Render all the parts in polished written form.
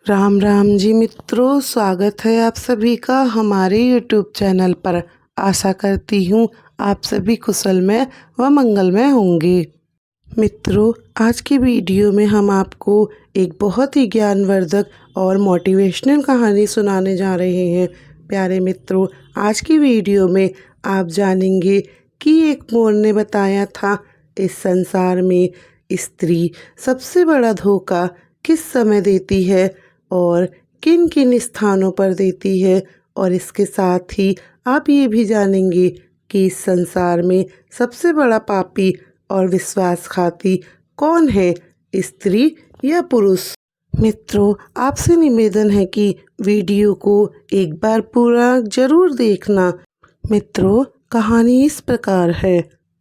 राम राम जी मित्रों, स्वागत है आप सभी का हमारे यूट्यूब चैनल पर। आशा करती हूँ आप सभी कुशलमय व मंगलमय होंगे। मित्रों, आज की वीडियो में हम आपको एक बहुत ही ज्ञानवर्धक और मोटिवेशनल कहानी सुनाने जा रहे हैं। प्यारे मित्रों, आज की वीडियो में आप जानेंगे कि एक मोर ने बताया था इस संसार में स्त्री सबसे बड़ा धोखा किस समय देती है और किन किन स्थानों पर देती है। और इसके साथ ही आप ये भी जानेंगे कि इस संसार में सबसे बड़ा पापी और विश्वासघाती कौन है, स्त्री या पुरुष। मित्रों, आपसे निवेदन है कि वीडियो को एक बार पूरा जरूर देखना। मित्रों, कहानी इस प्रकार है।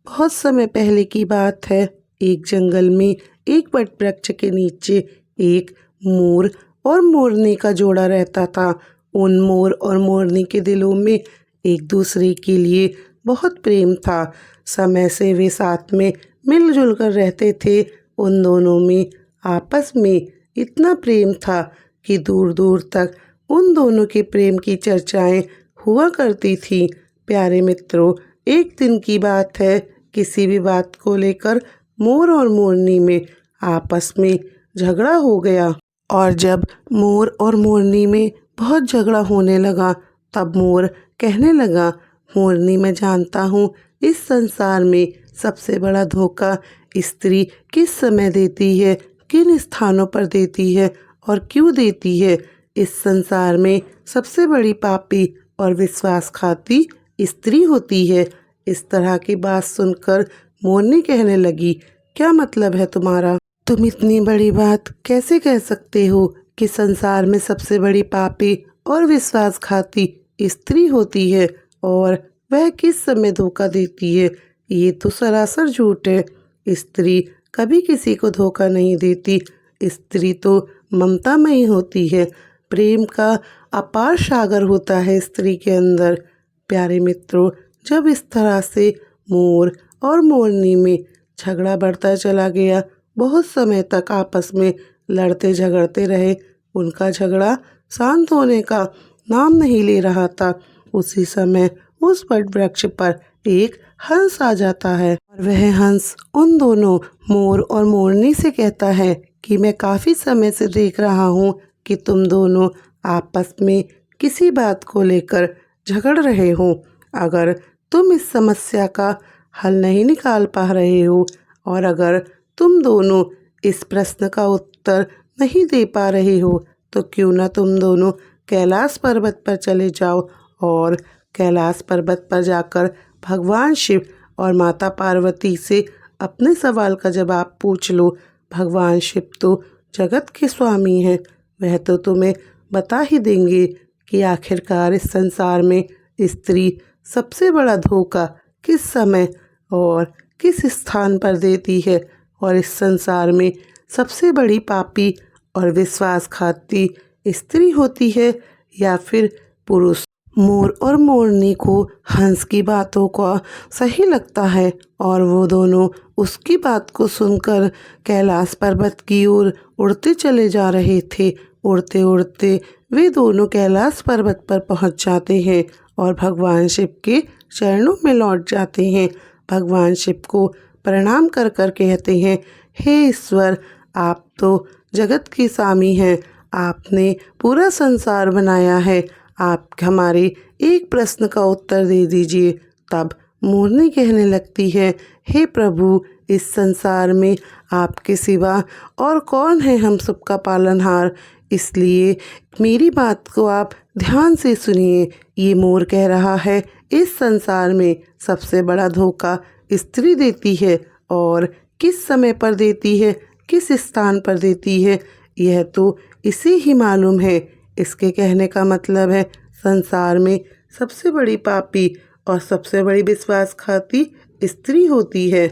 बहुत समय पहले की बात है। एक जंगल में एक बट वृक्ष के नीचे एक मोर और मोरनी का जोड़ा रहता था। उन मोर और मोरनी के दिलों में एक दूसरे के लिए बहुत प्रेम था। समय से वे साथ में मिलजुल कर रहते थे। उन दोनों में आपस में इतना प्रेम था कि दूर दूर तक उन दोनों के प्रेम की चर्चाएं हुआ करती थी। प्यारे मित्रों, एक दिन की बात है। किसी भी बात को लेकर मोर और मोरनी में आपस में झगड़ा हो गया। और जब मोर और मोरनी में बहुत झगड़ा होने लगा, तब मोर कहने लगा, मोरनी, मैं जानता हूँ इस संसार में सबसे बड़ा धोखा स्त्री किस समय देती है, किन स्थानों पर देती है और क्यों देती है। इस संसार में सबसे बड़ी पापी और विश्वासघाती स्त्री होती है। इस तरह की बात सुनकर मोरनी कहने लगी, क्या मतलब है तुम्हारा? तुम इतनी बड़ी बात कैसे कह सकते हो कि संसार में सबसे बड़ी पापी और विश्वासघाती स्त्री होती है और वह किस समय धोखा देती है? ये तो सरासर झूठ है। स्त्री कभी किसी को धोखा नहीं देती। स्त्री तो ममतामयी होती है। प्रेम का अपार सागर होता है स्त्री के अंदर। प्यारे मित्रों, जब इस तरह से मोर और मोरनी में झगड़ा बढ़ता चला गया, बहुत समय तक आपस में लड़ते झगड़ते रहे। उनका झगड़ा शांत होने का नाम नहीं ले रहा था। उसी समय उस वट वृक्ष पर एक हंस आ जाता है और वह हंस उन दोनों मोर और मोरनी से कहता है कि मैं काफ़ी समय से देख रहा हूँ कि तुम दोनों आपस में किसी बात को लेकर झगड़ रहे हो। अगर तुम इस समस्या का हल नहीं निकाल पा रहे हो और अगर तुम दोनों इस प्रश्न का उत्तर नहीं दे पा रहे हो, तो क्यों ना तुम दोनों कैलाश पर्वत पर चले जाओ और कैलाश पर्वत पर जाकर भगवान शिव और माता पार्वती से अपने सवाल का जवाब पूछ लो। भगवान शिव तो जगत के स्वामी हैं। वह तो तुम्हें बता ही देंगे कि आखिरकार इस संसार में स्त्री सबसे बड़ा धोखा किस समय और किस स्थान पर देती है और इस संसार में सबसे बड़ी पापी और विश्वासघाती स्त्री होती है या फिर पुरुष। मोर और मोरनी को हंस की बातों का सही लगता है और वो दोनों उसकी बात को सुनकर कैलाश पर्वत की ओर उड़ते चले जा रहे थे। उड़ते उड़ते वे दोनों कैलाश पर्वत पर पहुंच जाते हैं और भगवान शिव के चरणों में लौट जाते हैं। भगवान शिव को प्रणाम कर कर कहते हैं, हे ईश्वर, आप तो जगत के स्वामी हैं। आपने पूरा संसार बनाया है। आप हमारे एक प्रश्न का उत्तर दे दीजिए। तब मोरनी कहने लगती है, हे प्रभु, इस संसार में आपके सिवा और कौन है हम सबका पालनहार, इसलिए मेरी बात को आप ध्यान से सुनिए। ये मोर कह रहा है, इस संसार में सबसे बड़ा धोखा स्त्री देती है और किस समय पर देती है, किस स्थान पर देती है, यह तो इसे ही मालूम है। इसके कहने का मतलब है संसार में सबसे बड़ी पापी और सबसे बड़ी विश्वासघाती स्त्री होती है।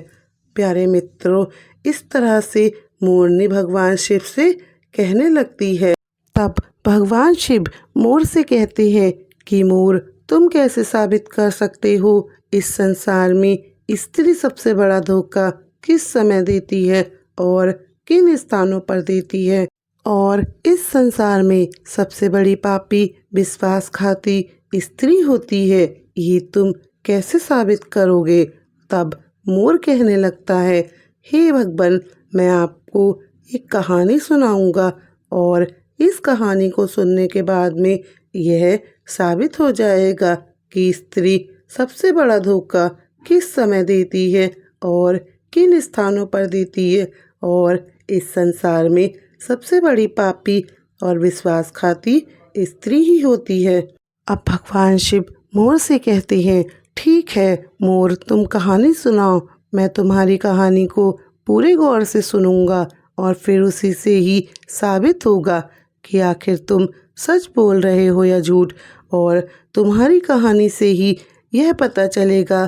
प्यारे मित्रों, इस तरह से मोरनी भगवान शिव से कहने लगती है। तब भगवान शिव मोर से कहते हैं कि मोर, तुम कैसे साबित कर सकते हो इस संसार में स्त्री सबसे बड़ा धोखा किस समय देती है और किन स्थानों पर देती है। और इस संसार में सबसे बड़ी पापी विश्वासघाती स्त्री होती है, ये तुम कैसे साबित करोगे? तब मोर कहने लगता है, हे भगवान, मैं आपको एक कहानी सुनाऊंगा और इस कहानी को सुनने के बाद में यह साबित हो जाएगा कि स्त्री सबसे बड़ा धोखा किस समय देती है और किन स्थानों पर देती है, और इस संसार में सबसे बड़ी पापी और विश्वासघाती स्त्री ही होती है। अब भगवान शिव मोर से कहते हैं, ठीक है मोर, तुम कहानी सुनाओ। मैं तुम्हारी कहानी को पूरे गौर से सुनूंगा और फिर उसी से ही साबित होगा कि आखिर तुम सच बोल रहे हो या झूठ, और तुम्हारी कहानी से ही यह पता चलेगा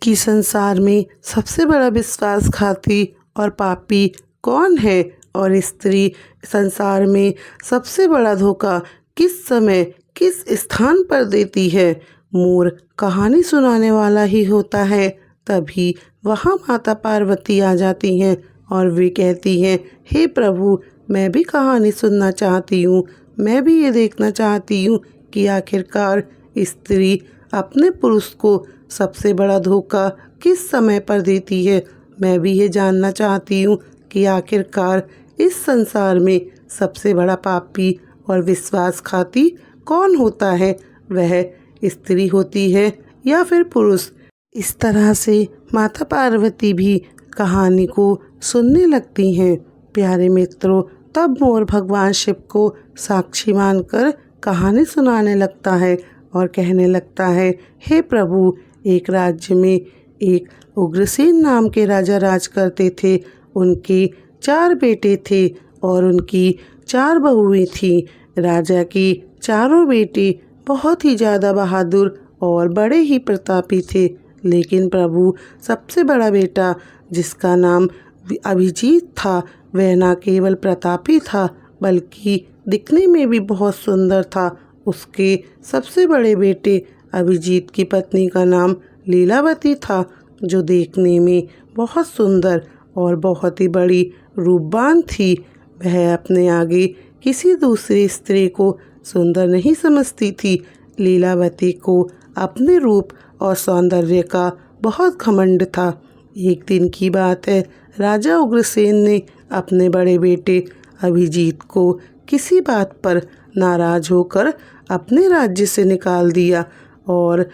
कि संसार में सबसे बड़ा विश्वासघाती और पापी कौन है, और स्त्री संसार में सबसे बड़ा धोखा किस समय किस स्थान पर देती है। मोर कहानी सुनाने वाला ही होता है। तभी वहाँ माता पार्वती आ जाती हैं और वे कहती हैं, हे प्रभु, मैं भी कहानी सुनना चाहती हूँ। मैं भी ये देखना चाहती हूँ कि आखिरकार स्त्री अपने पुरुष को सबसे बड़ा धोखा किस समय पर देती है। मैं भी ये जानना चाहती हूँ कि आखिरकार इस संसार में सबसे बड़ा पापी और विश्वासघाती कौन होता है, वह स्त्री होती है या फिर पुरुष। इस तरह से माता पार्वती भी कहानी को सुनने लगती हैं। प्यारे मित्रों, तब मोर भगवान शिव को साक्षी मानकर कहानी सुनाने लगता है और कहने लगता है, हे प्रभु, एक राज्य में एक उग्रसेन नाम के राजा राज करते थे। उनके 4 बेटे थे और उनकी 4 बहुएं थीं। राजा के चारों बेटे बहुत ही ज़्यादा बहादुर और बड़े ही प्रतापी थे, लेकिन प्रभु सबसे बड़ा बेटा, जिसका नाम अभिजीत था, वह न केवल प्रतापी था बल्कि दिखने में भी बहुत सुंदर था। उसके सबसे बड़े बेटे अभिजीत की पत्नी का नाम लीलावती था, जो देखने में बहुत सुंदर और बहुत ही बड़ी रूपवान थी। वह अपने आगे किसी दूसरी स्त्री को सुंदर नहीं समझती थी। लीलावती को अपने रूप और सौंदर्य का बहुत घमंड था। एक दिन की बात है, राजा उग्रसेन ने अपने बड़े बेटे अभिजीत को किसी बात पर नाराज होकर अपने राज्य से निकाल दिया, और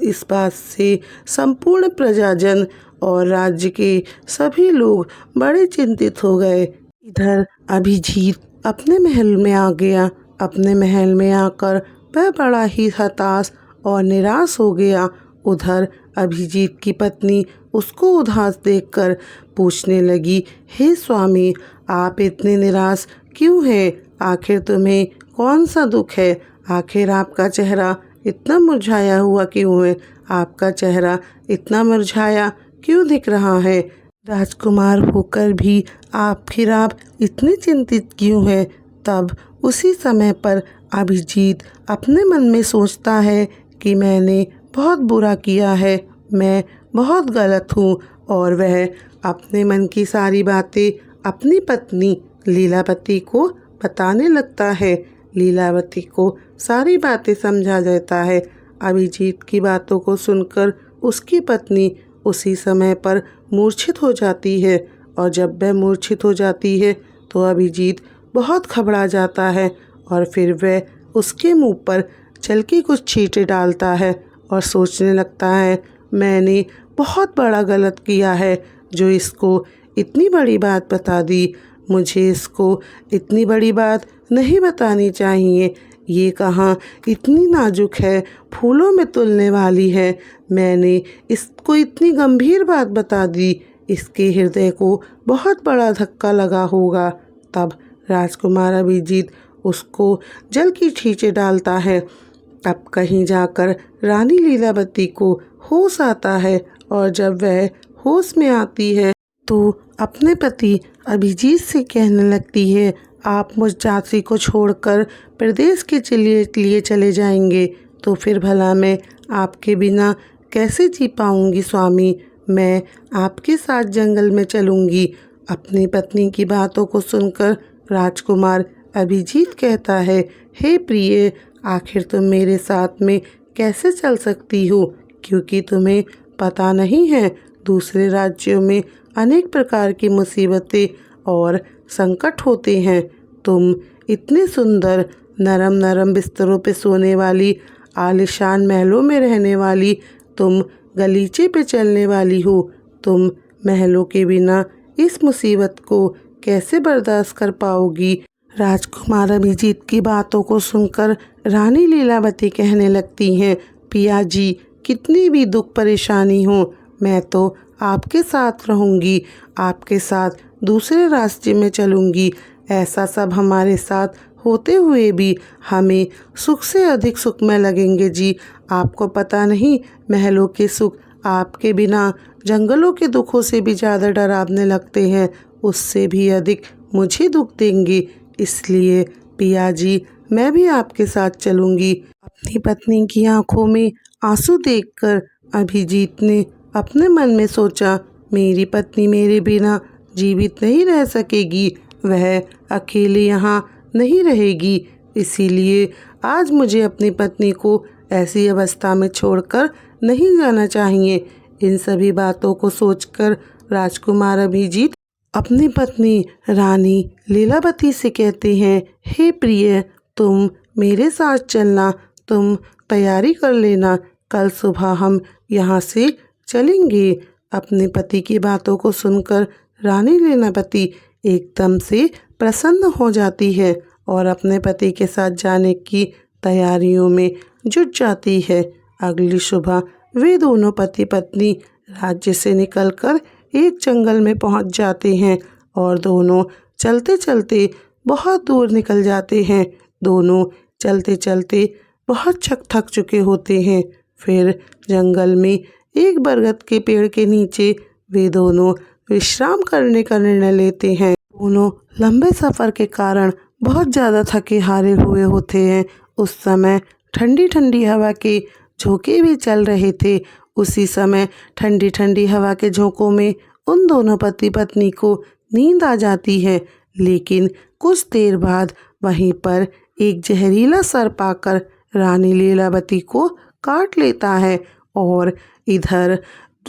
इस बात से संपूर्ण प्रजाजन और राज्य के सभी लोग बड़े चिंतित हो गए। इधर अभिजीत अपने महल में आ गया। अपने महल में आकर वह बड़ा ही हताश और निराश हो गया। उधर अभिजीत की पत्नी उसको उदास देखकर पूछने लगी, हे स्वामी, आप इतने निराश क्यों हैं? आखिर तुम्हें कौन सा दुख है? आखिर आपका चेहरा इतना मुरझाया हुआ क्यों है? आपका चेहरा इतना मुरझाया क्यों दिख रहा है? राजकुमार होकर भी आखिर आप इतने चिंतित क्यों हैं? तब उसी समय पर अभिजीत अपने मन में सोचता है कि मैंने बहुत बुरा किया है, मैं बहुत गलत हूँ, और वह अपने मन की सारी बातें अपनी पत्नी लीलावती को बताने लगता है। लीलावती को सारी बातें समझा देता है। अभिजीत की बातों को सुनकर उसकी पत्नी उसी समय पर मूर्छित हो जाती है, और जब वह मूर्छित हो जाती है तो अभिजीत बहुत घबरा जाता है, और फिर वह उसके मुंह पर जल की कुछ छींटे डालता है और सोचने लगता है, मैंने बहुत बड़ा गलत किया है जो इसको इतनी बड़ी बात बता दी। मुझे इसको इतनी बड़ी बात नहीं बतानी चाहिए। ये कहाँ इतनी नाजुक है, फूलों में तुलने वाली है। मैंने इसको इतनी गंभीर बात बता दी, इसके हृदय को बहुत बड़ा धक्का लगा होगा। तब राजकुमार अभिजीत उसको जल की छींचे डालता है। तब कहीं जाकर रानी लीलावती को होश आता है, और जब वह होश में आती है तो अपने पति अभिजीत से कहने लगती है, आप मुझ जाति को छोड़कर प्रदेश के लिए चले जाएंगे तो फिर भला मैं आपके बिना कैसे जी पाऊंगी स्वामी? मैं आपके साथ जंगल में चलूंगी। अपनी पत्नी की बातों को सुनकर राजकुमार अभिजीत कहता है, हे प्रिय, आखिर तुम मेरे साथ में कैसे चल सकती हो, क्योंकि तुम्हें पता नहीं है दूसरे राज्यों में अनेक प्रकार की मुसीबतें और संकट होते हैं। तुम इतने सुंदर नरम नरम बिस्तरों पे सोने वाली, आलीशान महलों में रहने वाली, तुम गलीचे पे चलने वाली हो। तुम महलों के बिना इस मुसीबत को कैसे बर्दाश्त कर पाओगी। राजकुमार अभिजीत की बातों को सुनकर रानी लीलावती कहने लगती हैं, पिया जी, कितनी भी दुख परेशानी हो, मैं तो आपके साथ रहूंगी, आपके साथ दूसरे रास्ते में चलूंगी। ऐसा सब हमारे साथ होते हुए भी हमें सुख से अधिक सुखमय लगेंगे जी। आपको पता नहीं, महलों के सुख आपके बिना जंगलों के दुखों से भी ज़्यादा डरावने लगते हैं, उससे भी अधिक मुझे दुख देंगे। इसलिए पिया जी, मैं भी आपके साथ चलूंगी। अपनी पत्नी की आंखों में आंसू देखकर अभिजीत ने अपने मन में सोचा, मेरी पत्नी मेरे बिना जीवित नहीं रह सकेगी, वह अकेले यहाँ नहीं रहेगी। इसीलिए आज मुझे अपनी पत्नी को ऐसी अवस्था में छोड़कर नहीं जाना चाहिए। इन सभी बातों को सोचकर राजकुमार अभिजीत अपनी पत्नी रानी लीलावती से कहते हैं, हे प्रिय, तुम मेरे साथ चलना, तुम तैयारी कर लेना, कल सुबह हम यहाँ से चलेंगे। अपने पति की बातों को सुनकर रानी लीलावती एकदम से प्रसन्न हो जाती है और अपने पति के साथ जाने की तैयारियों में जुट जाती है। अगली सुबह वे दोनों पति पत्नी राज्य से निकलकर एक जंगल में पहुंच जाते हैं और दोनों चलते चलते बहुत दूर निकल जाते हैं। दोनों चलते चलते बहुत थक चुके होते हैं। फिर जंगल में एक बरगद के पेड़ के नीचे वे दोनों विश्राम करने का निर्णय लेते हैं। दोनों लंबे सफ़र के कारण बहुत ज़्यादा थके हारे हुए होते हैं। उस समय ठंडी ठंडी हवा के झोंके भी चल रहे थे। उसी समय ठंडी ठंडी हवा के झोंकों में उन दोनों पति पत्नी को नींद आ जाती है। लेकिन कुछ देर बाद वहीं पर एक जहरीला सर्प आकर रानी लीलावती को काट लेता है और इधर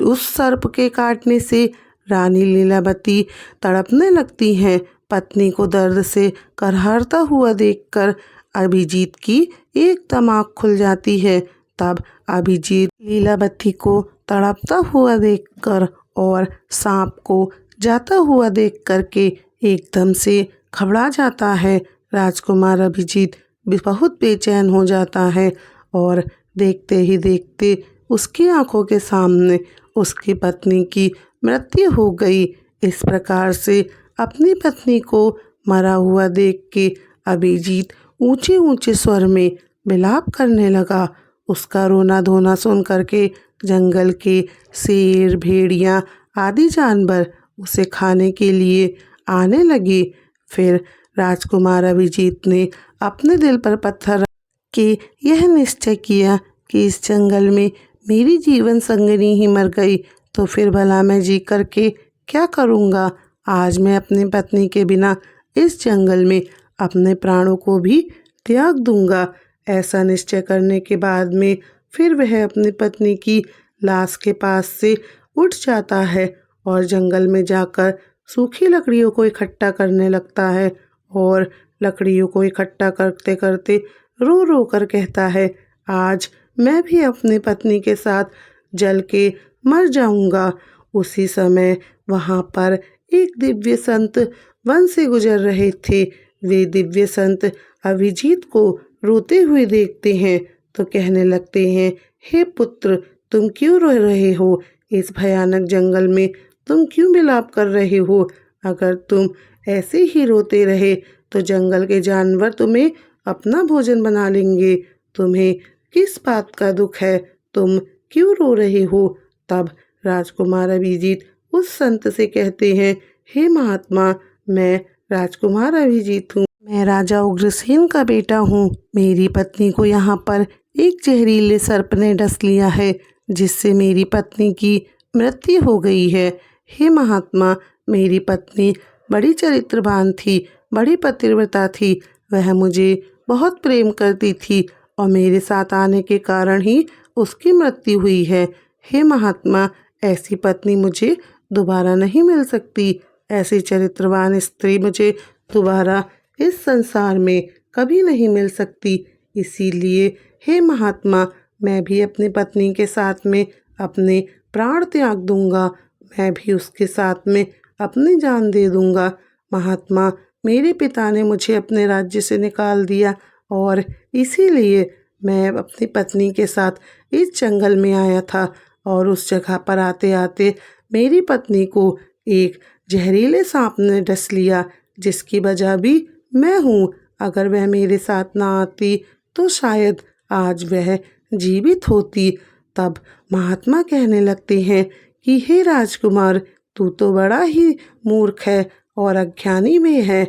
उस सर्प के काटने से रानी लीलावती तड़पने लगती हैं। पत्नी को दर्द से करहरता हुआ देखकर अभिजीत की एकदम आँख खुल जाती है। तब अभिजीत लीलावती को तड़पता हुआ देखकर और सांप को जाता हुआ देख करके एकदम से घबरा जाता है। राजकुमार अभिजीत भी बहुत बेचैन हो जाता है और देखते ही देखते उसकी आंखों के सामने उसकी पत्नी की मृत्यु हो गई। इस प्रकार से अपनी पत्नी को मरा हुआ देख के अभिजीत ऊंचे ऊंचे स्वर में विलाप करने लगा। उसका रोना धोना सुन करके जंगल के शेर, भेड़िया आदि जानवर उसे खाने के लिए आने लगे। फिर राजकुमार अभिजीत ने अपने दिल पर पत्थर रख के यह निश्चय किया कि इस जंगल में मेरी जीवन संगिनी ही मर गई तो फिर भला मैं जी करके क्या करूँगा। आज मैं अपनी पत्नी के बिना इस जंगल में अपने प्राणों को भी त्याग दूंगा। ऐसा निश्चय करने के बाद में फिर वह अपनी पत्नी की लाश के पास से उठ जाता है और जंगल में जाकर सूखी लकड़ियों को इकट्ठा करने लगता है और लकड़ियों को इकट्ठा करते करते रो रो कर कहता है, आज मैं भी अपनी पत्नी के साथ जल के मर जाऊंगा। उसी समय वहाँ पर एक दिव्य संत वन से गुजर रहे थे। वे दिव्य संत अभिजीत को रोते हुए देखते हैं तो कहने लगते हैं, हे पुत्र, तुम क्यों रो रहे हो? इस भयानक जंगल में तुम क्यों विलाप कर रहे हो? अगर तुम ऐसे ही रोते रहे तो जंगल के जानवर तुम्हें अपना भोजन बना लेंगे। तुम्हें किस बात का दुख है? तुम क्यों रो रहे हो? तब राजकुमार अभिजीत उस संत से कहते हैं, हे महात्मा, मैं राजकुमार अभिजीत हूँ। मैं राजा उग्रसेन का बेटा हूँ। मेरी पत्नी को यहाँ पर एक जहरीले सर्प ने डस लिया है जिससे मेरी पत्नी की मृत्यु हो गई है। हे महात्मा, मेरी पत्नी बड़ी चरित्रवान थी, बड़ी पतिव्रता थी। वह मुझे बहुत प्रेम करती थी और मेरे साथ आने के कारण ही उसकी मृत्यु हुई है। हे महात्मा, ऐसी पत्नी मुझे दोबारा नहीं मिल सकती। ऐसी चरित्रवान स्त्री मुझे दोबारा इस संसार में कभी नहीं मिल सकती। इसीलिए हे महात्मा, मैं भी अपनी पत्नी के साथ में अपने प्राण त्याग दूंगा। मैं भी उसके साथ में अपनी जान दे दूंगा। महात्मा, मेरे पिता ने मुझे अपने राज्य से निकाल दिया और इसीलिए मैं अपनी पत्नी के साथ इस जंगल में आया था और उस जगह पर आते आते मेरी पत्नी को एक जहरीले सांप ने डस लिया, जिसकी वजह भी मैं हूँ। अगर वह मेरे साथ ना आती तो शायद आज वह जीवित होती। तब महात्मा कहने लगते हैं कि हे राजकुमार, तू तो बड़ा ही मूर्ख है और अज्ञानी में है।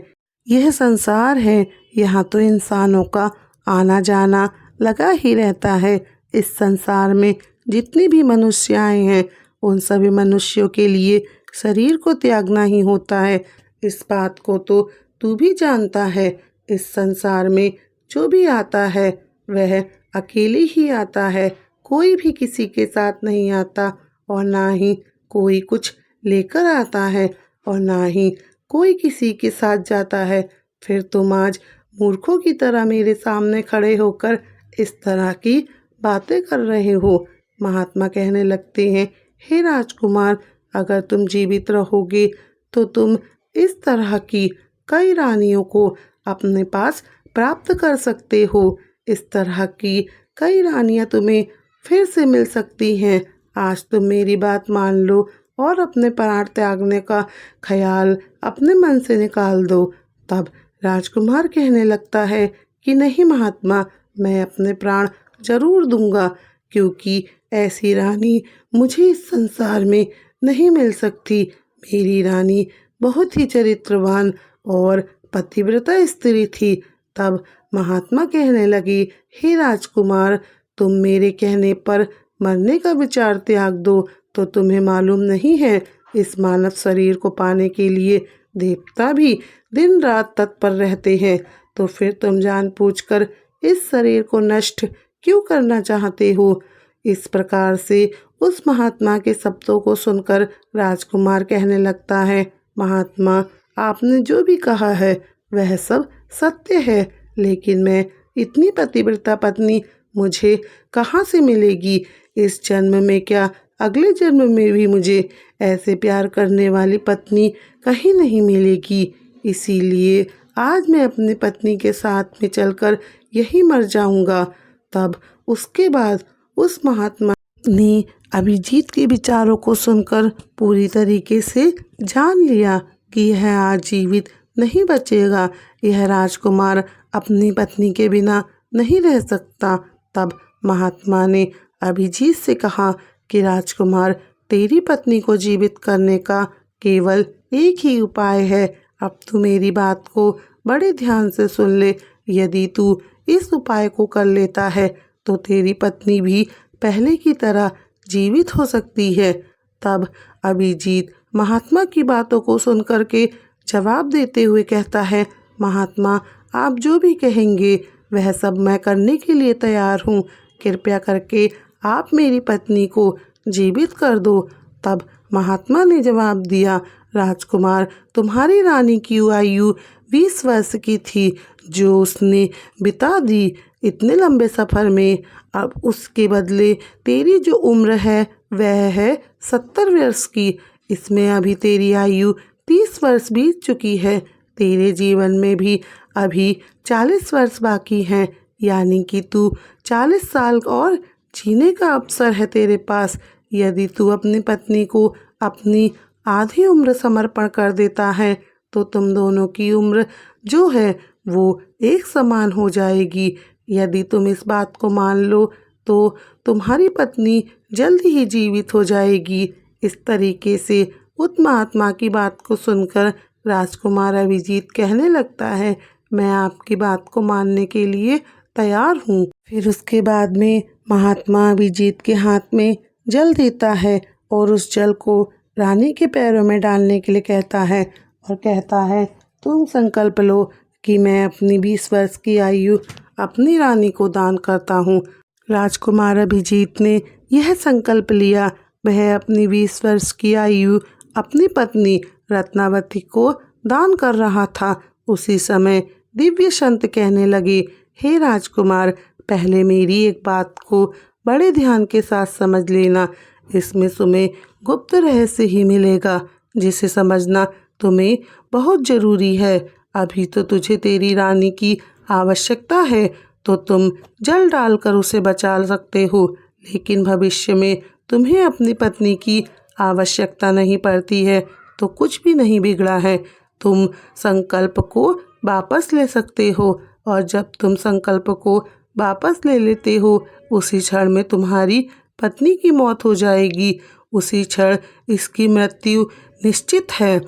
यह संसार है, यहाँ तो इंसानों का आना जाना लगा ही रहता है। इस संसार में जितनी भी मनुष्य आए हैं, उन सभी मनुष्यों के लिए शरीर को त्यागना ही होता है। इस बात को तो तू भी जानता है। इस संसार में जो भी आता है वह अकेले ही आता है, कोई भी किसी के साथ नहीं आता और ना ही कोई कुछ लेकर आता है और ना ही कोई किसी के साथ जाता है। फिर तुम आज मूर्खों की तरह मेरे सामने खड़े होकर इस तरह की बातें कर रहे हो। महात्मा कहने लगते हैं, हे राजकुमार, अगर तुम जीवित रहोगे तो तुम इस तरह की कई रानियों को अपने पास प्राप्त कर सकते हो। इस तरह की कई रानियां तुम्हें फिर से मिल सकती हैं। आज तुम मेरी बात मान लो और अपने प्राण त्यागने का ख्याल अपने मन से निकाल दो। तब राजकुमार कहने लगता है कि नहीं महात्मा, मैं अपने प्राण जरूर दूंगा, क्योंकि ऐसी रानी मुझे इस संसार में नहीं मिल सकती। मेरी रानी बहुत ही चरित्रवान और पतिव्रता स्त्री थी। तब महात्मा कहने लगी, हे राजकुमार, तुम मेरे कहने पर मरने का विचार त्याग दो। तो तुम्हें मालूम नहीं है, इस मानव शरीर को पाने के लिए देवता भी दिन रात तत्पर रहते हैं। तो फिर तुम जानबूझकर इस शरीर को नष्ट क्यों करना चाहते हो? इस प्रकार से उस महात्मा के शब्दों को सुनकर राजकुमार कहने लगता है, महात्मा, आपने जो भी कहा है वह सब सत्य है, लेकिन मैं इतनी पतिव्रता पत्नी मुझे कहाँ से मिलेगी? इस जन्म में क्या अगले जन्म में भी मुझे ऐसे प्यार करने वाली पत्नी कहीं नहीं मिलेगी। इसीलिए आज मैं अपनी पत्नी के साथ में चलकर यही मर जाऊंगा। तब उसके बाद उस महात्मा ने अभिजीत के विचारों को सुनकर पूरी तरीके से जान लिया कि यह आज जीवित नहीं बचेगा। यह राजकुमार अपनी पत्नी के बिना नहीं रह सकता। तब महात्मा ने अभिजीत से कहा कि राजकुमार, तेरी पत्नी को जीवित करने का केवल एक ही उपाय है। अब तू मेरी बात को बड़े ध्यान से सुन ले। यदि तू इस उपाय को कर लेता है तो तेरी पत्नी भी पहले की तरह जीवित हो सकती है। तब अभिजीत महात्मा की बातों को सुनकर के जवाब देते हुए कहता है, महात्मा, आप जो भी कहेंगे वह सब मैं करने के लिए तैयार हूँ। कृपया करके आप मेरी पत्नी को जीवित कर दो। तब महात्मा ने जवाब दिया, राजकुमार, तुम्हारी रानी की आयु 20 वर्ष की थी, जो उसने बिता दी इतने लंबे सफ़र में। अब उसके बदले तेरी जो उम्र है वह है 70 वर्ष की। इसमें अभी तेरी आयु 30 वर्ष बीत चुकी है। तेरे जीवन में भी अभी 40 वर्ष बाकी हैं, यानी कि तू 40 साल और जीने का अवसर है तेरे पास। यदि तू अपनी पत्नी को अपनी आधी उम्र समर्पण कर देता है तो तुम दोनों की उम्र जो है वो एक समान हो जाएगी। यदि तुम इस बात को मान लो तो तुम्हारी पत्नी जल्द ही जीवित हो जाएगी। इस तरीके से उस महात्मा की बात को सुनकर राजकुमार अभिजीत कहने लगता है, मैं आपकी बात को मानने के लिए तैयार हूँ। फिर उसके बाद में महात्मा अभिजीत के हाथ में जल देता है और उस जल को रानी के पैरों में डालने के लिए कहता है और कहता है, तुम संकल्प लो कि मैं अपनी 20 वर्ष की आयु अपनी रानी को दान करता हूँ। राजकुमार अभिजीत ने यह संकल्प लिया। वह अपनी 20 वर्ष की आयु अपनी पत्नी रत्नावती को दान कर रहा था। उसी समय दिव्य संत कहने लगे, हे राजकुमार, पहले मेरी एक बात को बड़े ध्यान के साथ समझ लेना। इसमें तुम्हें गुप्त रहस्य ही मिलेगा जिसे समझना तुम्हें बहुत जरूरी है। अभी तो तुझे तेरी रानी की आवश्यकता है तो तुम जल डालकर उसे बचा सकते हो, लेकिन भविष्य में तुम्हें अपनी पत्नी की आवश्यकता नहीं पड़ती है तो कुछ भी नहीं बिगड़ा है। तुम संकल्प को वापस ले सकते हो और जब तुम संकल्प को वापस ले लेते हो उसी क्षण में तुम्हारी पत्नी की मौत हो जाएगी। उसी क्षण इसकी मृत्यु निश्चित है।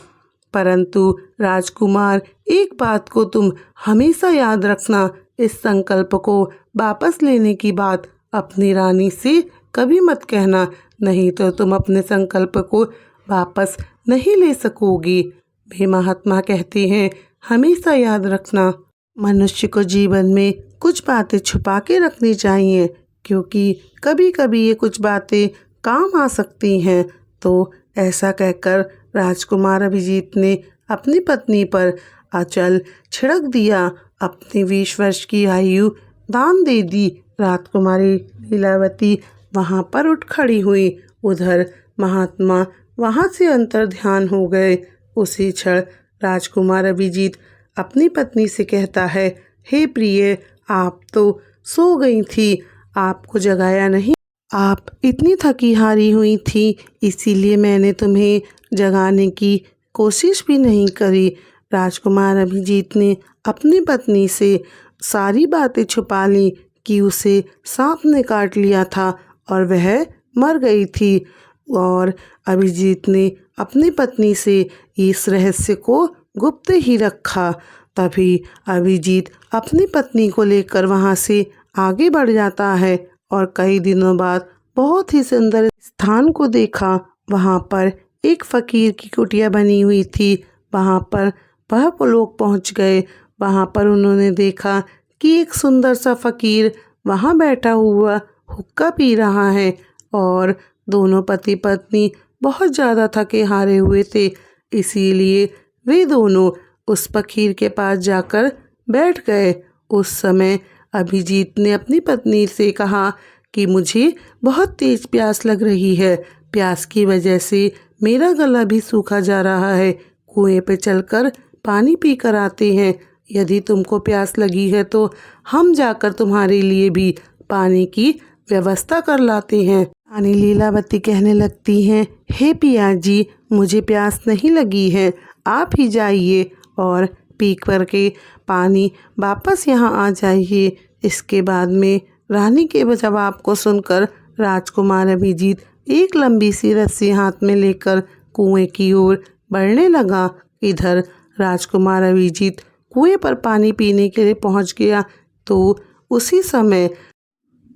परंतु राजकुमार, एक बात को तुम हमेशा याद रखना, इस संकल्प को वापस लेने की बात अपनी रानी से कभी मत कहना, नहीं तो तुम अपने संकल्प को वापस नहीं ले सकोगी। वे महात्मा कहते हैं, हमेशा याद रखना, मनुष्य को जीवन में कुछ बातें छुपा के रखनी चाहिए, क्योंकि कभी कभी ये कुछ बातें काम आ सकती हैं। तो ऐसा कहकर राजकुमार अभिजीत ने अपनी पत्नी पर अचल छिड़क दिया। अपनी 20 वर्ष की आयु दान दे दी। राजकुमारी लीलावती वहाँ पर उठ खड़ी हुई। उधर महात्मा वहाँ से अंतर्ध्यान हो गए। उसी क्षण राजकुमार अभिजीत अपनी पत्नी से कहता है, हे प्रिय, आप तो सो गई थी, आपको जगाया नहीं। आप इतनी थकी हारी हुई थी, इसीलिए मैंने तुम्हें जगाने की कोशिश भी नहीं करी। राजकुमार अभिजीत ने अपनी पत्नी से सारी बातें छुपा ली कि उसे सांप ने काट लिया था और वह मर गई थी, और अभिजीत ने अपनी पत्नी से इस रहस्य को गुप्त ही रखा। तभी अभिजीत अपनी पत्नी को लेकर वहाँ से आगे बढ़ जाता है और कई दिनों बाद बहुत ही सुंदर स्थान को देखा। वहाँ पर एक फकीर की कुटिया बनी हुई थी। वहाँ पर वह लोग पहुँच गए। वहाँ पर उन्होंने देखा कि एक सुंदर सा फकीर वहाँ बैठा हुआ हुक्का पी रहा है और दोनों पति पत्नी बहुत ज़्यादा थके हारे हुए थे। इसीलिए वे दोनों उस फकीर के पास जाकर बैठ गए। उस समय अभिजीत ने अपनी पत्नी से कहा कि मुझे बहुत तेज प्यास लग रही है। प्यास की वजह से मेरा गला भी सूखा जा रहा है। कुएं पे चलकर पानी पी कर आते हैं। यदि तुमको प्यास लगी है तो हम जाकर तुम्हारे लिए भी पानी की व्यवस्था कर लाते हैं। रानी लीलावती कहने लगती हैं, हे पिया जी, मुझे प्यास नहीं लगी है, आप ही जाइए और पी कर के पानी वापस यहाँ आ जाइए। इसके बाद में रानी के जवाब को सुनकर राजकुमार अभिजीत एक लंबी सी रस्सी हाथ में लेकर कुएं की ओर बढ़ने लगा। इधर राजकुमार अभिजीत कुएं पर पानी पीने के लिए पहुंच गया तो उसी समय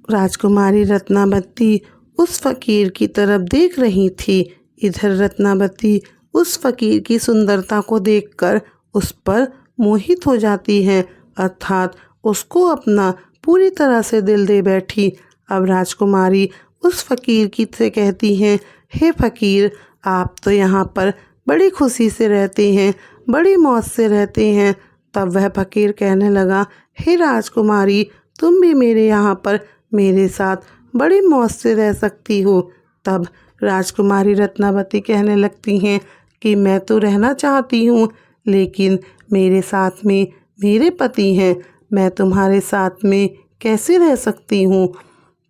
राजकुमारी रत्नावती उस फकीर की तरफ देख रही थी। इधर रत्नावती उस फकीर की सुंदरता को देखकर उस पर मोहित हो जाती है, अर्थात उसको अपना पूरी तरह से दिल दे बैठी। अब राजकुमारी उस फकीर की से कहती हैं, हे फकीर, आप तो यहाँ पर बड़ी खुशी से रहते हैं, बड़ी मौज से रहते हैं। तब वह फकीर कहने लगा, हे राजकुमारी, तुम भी मेरे यहाँ पर मेरे साथ बड़ी मौज से रह सकती हो। तब राजकुमारी रत्नावती कहने लगती हैं कि मैं तो रहना चाहती हूँ, लेकिन मेरे साथ में मेरे पति हैं, मैं तुम्हारे साथ में कैसे रह सकती हूँ।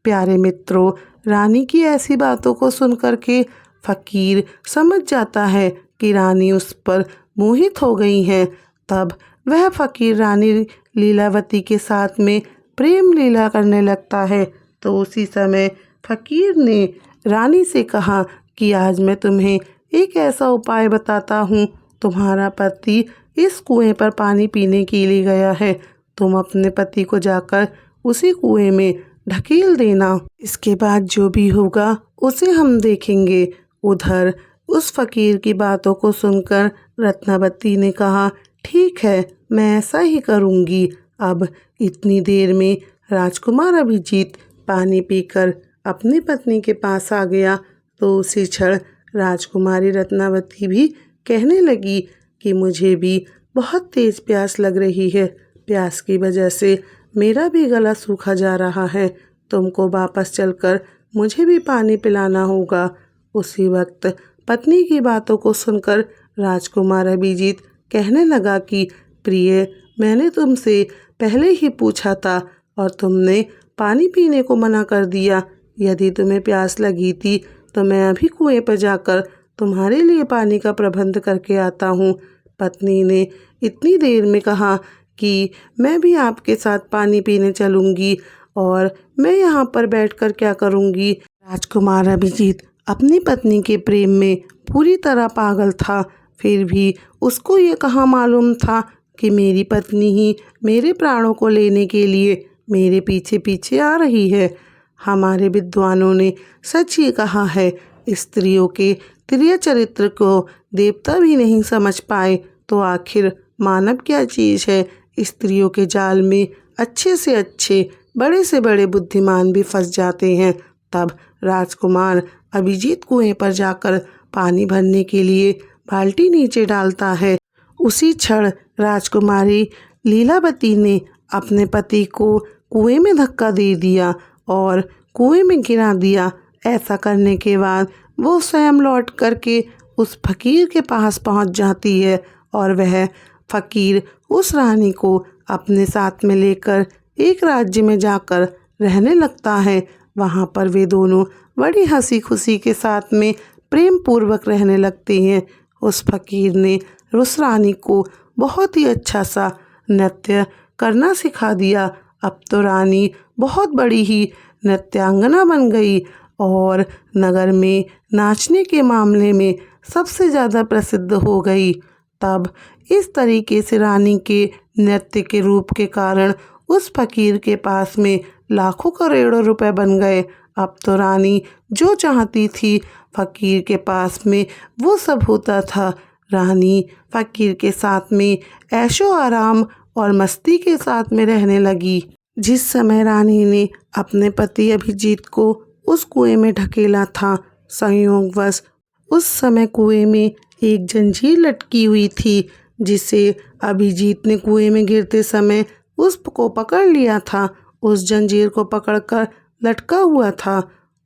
प्यारे मित्रों, रानी की ऐसी बातों को सुनकर के फकीर समझ जाता है कि रानी उस पर मोहित हो गई हैं। तब वह फकीर रानी लीलावती के साथ में प्रेम लीला करने लगता है। तो उसी समय फकीर ने रानी से कहा कि आज मैं तुम्हें एक ऐसा उपाय बताता हूँ। तुम्हारा पति इस कुएं पर पानी पीने के लिए गया है, तुम अपने पति को जाकर उसी कुएं में ढकेल देना। इसके बाद जो भी होगा उसे हम देखेंगे। उधर उस फकीर की बातों को सुनकर रत्नावती ने कहा ठीक है, मैं ऐसा ही करूँगी। अब इतनी देर में राजकुमार अभिजीत पानी पीकर अपनी पत्नी के पास आ गया तो उसी क्षण राजकुमारी रत्नावती भी कहने लगी कि मुझे भी बहुत तेज़ प्यास लग रही है। प्यास की वजह से मेरा भी गला सूखा जा रहा है। तुमको वापस चलकर मुझे भी पानी पिलाना होगा। उसी वक्त पत्नी की बातों को सुनकर राजकुमार अभिजीत कहने लगा कि प्रिय, मैंने तुमसे पहले ही पूछा था और तुमने पानी पीने को मना कर दिया। यदि तुम्हें प्यास लगी थी तो मैं अभी कुएं पर जाकर तुम्हारे लिए पानी का प्रबंध करके आता हूँ। पत्नी ने इतनी देर में कहा कि मैं भी आपके साथ पानी पीने चलूँगी और मैं यहाँ पर बैठकर क्या करूँगी। राजकुमार अभिजीत अपनी पत्नी के प्रेम में पूरी तरह पागल था। फिर भी उसको ये कहाँ मालूम था कि मेरी पत्नी ही मेरे प्राणों को लेने के लिए मेरे पीछे पीछे आ रही है। हमारे विद्वानों ने सच ही कहा है, स्त्रियों के प्रिय चरित्र को देवता भी नहीं समझ पाए तो आखिर मानव क्या चीज़ है। स्त्रियों के जाल में अच्छे से अच्छे, बड़े से बड़े बुद्धिमान भी फंस जाते हैं। तब राजकुमार अभिजीत कुएं पर जाकर पानी भरने के लिए बाल्टी नीचे डालता है। उसी क्षण राजकुमारी लीलावती ने अपने पति को कुएं में धक्का दे दिया और कुएं में गिरा दिया। ऐसा करने के बाद वो स्वयं लौट करके उस फकीर के पास पहुंच जाती है और वह फकीर उस रानी को अपने साथ में लेकर एक राज्य में जाकर रहने लगता है। वहाँ पर वे दोनों बड़ी हंसी खुशी के साथ में प्रेम पूर्वक रहने लगते हैं। उस फकीर ने उस रानी को बहुत ही अच्छा सा नृत्य करना सिखा दिया। अब तो रानी बहुत बड़ी ही नृत्यांगना बन गई और नगर में नाचने के मामले में सबसे ज़्यादा प्रसिद्ध हो गई। तब इस तरीके से रानी के नृत्य के रूप के कारण उस फकीर के पास में लाखों करोड़ों रुपए बन गए। अब तो रानी जो चाहती थी फकीर के पास में वो सब होता था। रानी फकीर के साथ में ऐशो आराम और मस्ती के साथ में रहने लगी। जिस समय रानी ने अपने पति अभिजीत को उस कुएं में ढकेला था, संयोगवश उस समय कुएं में एक जंजीर लटकी हुई थी जिसे अभिजीत ने कुएं में गिरते समय उसको पकड़ लिया था। उस जंजीर को पकड़कर लटका हुआ था।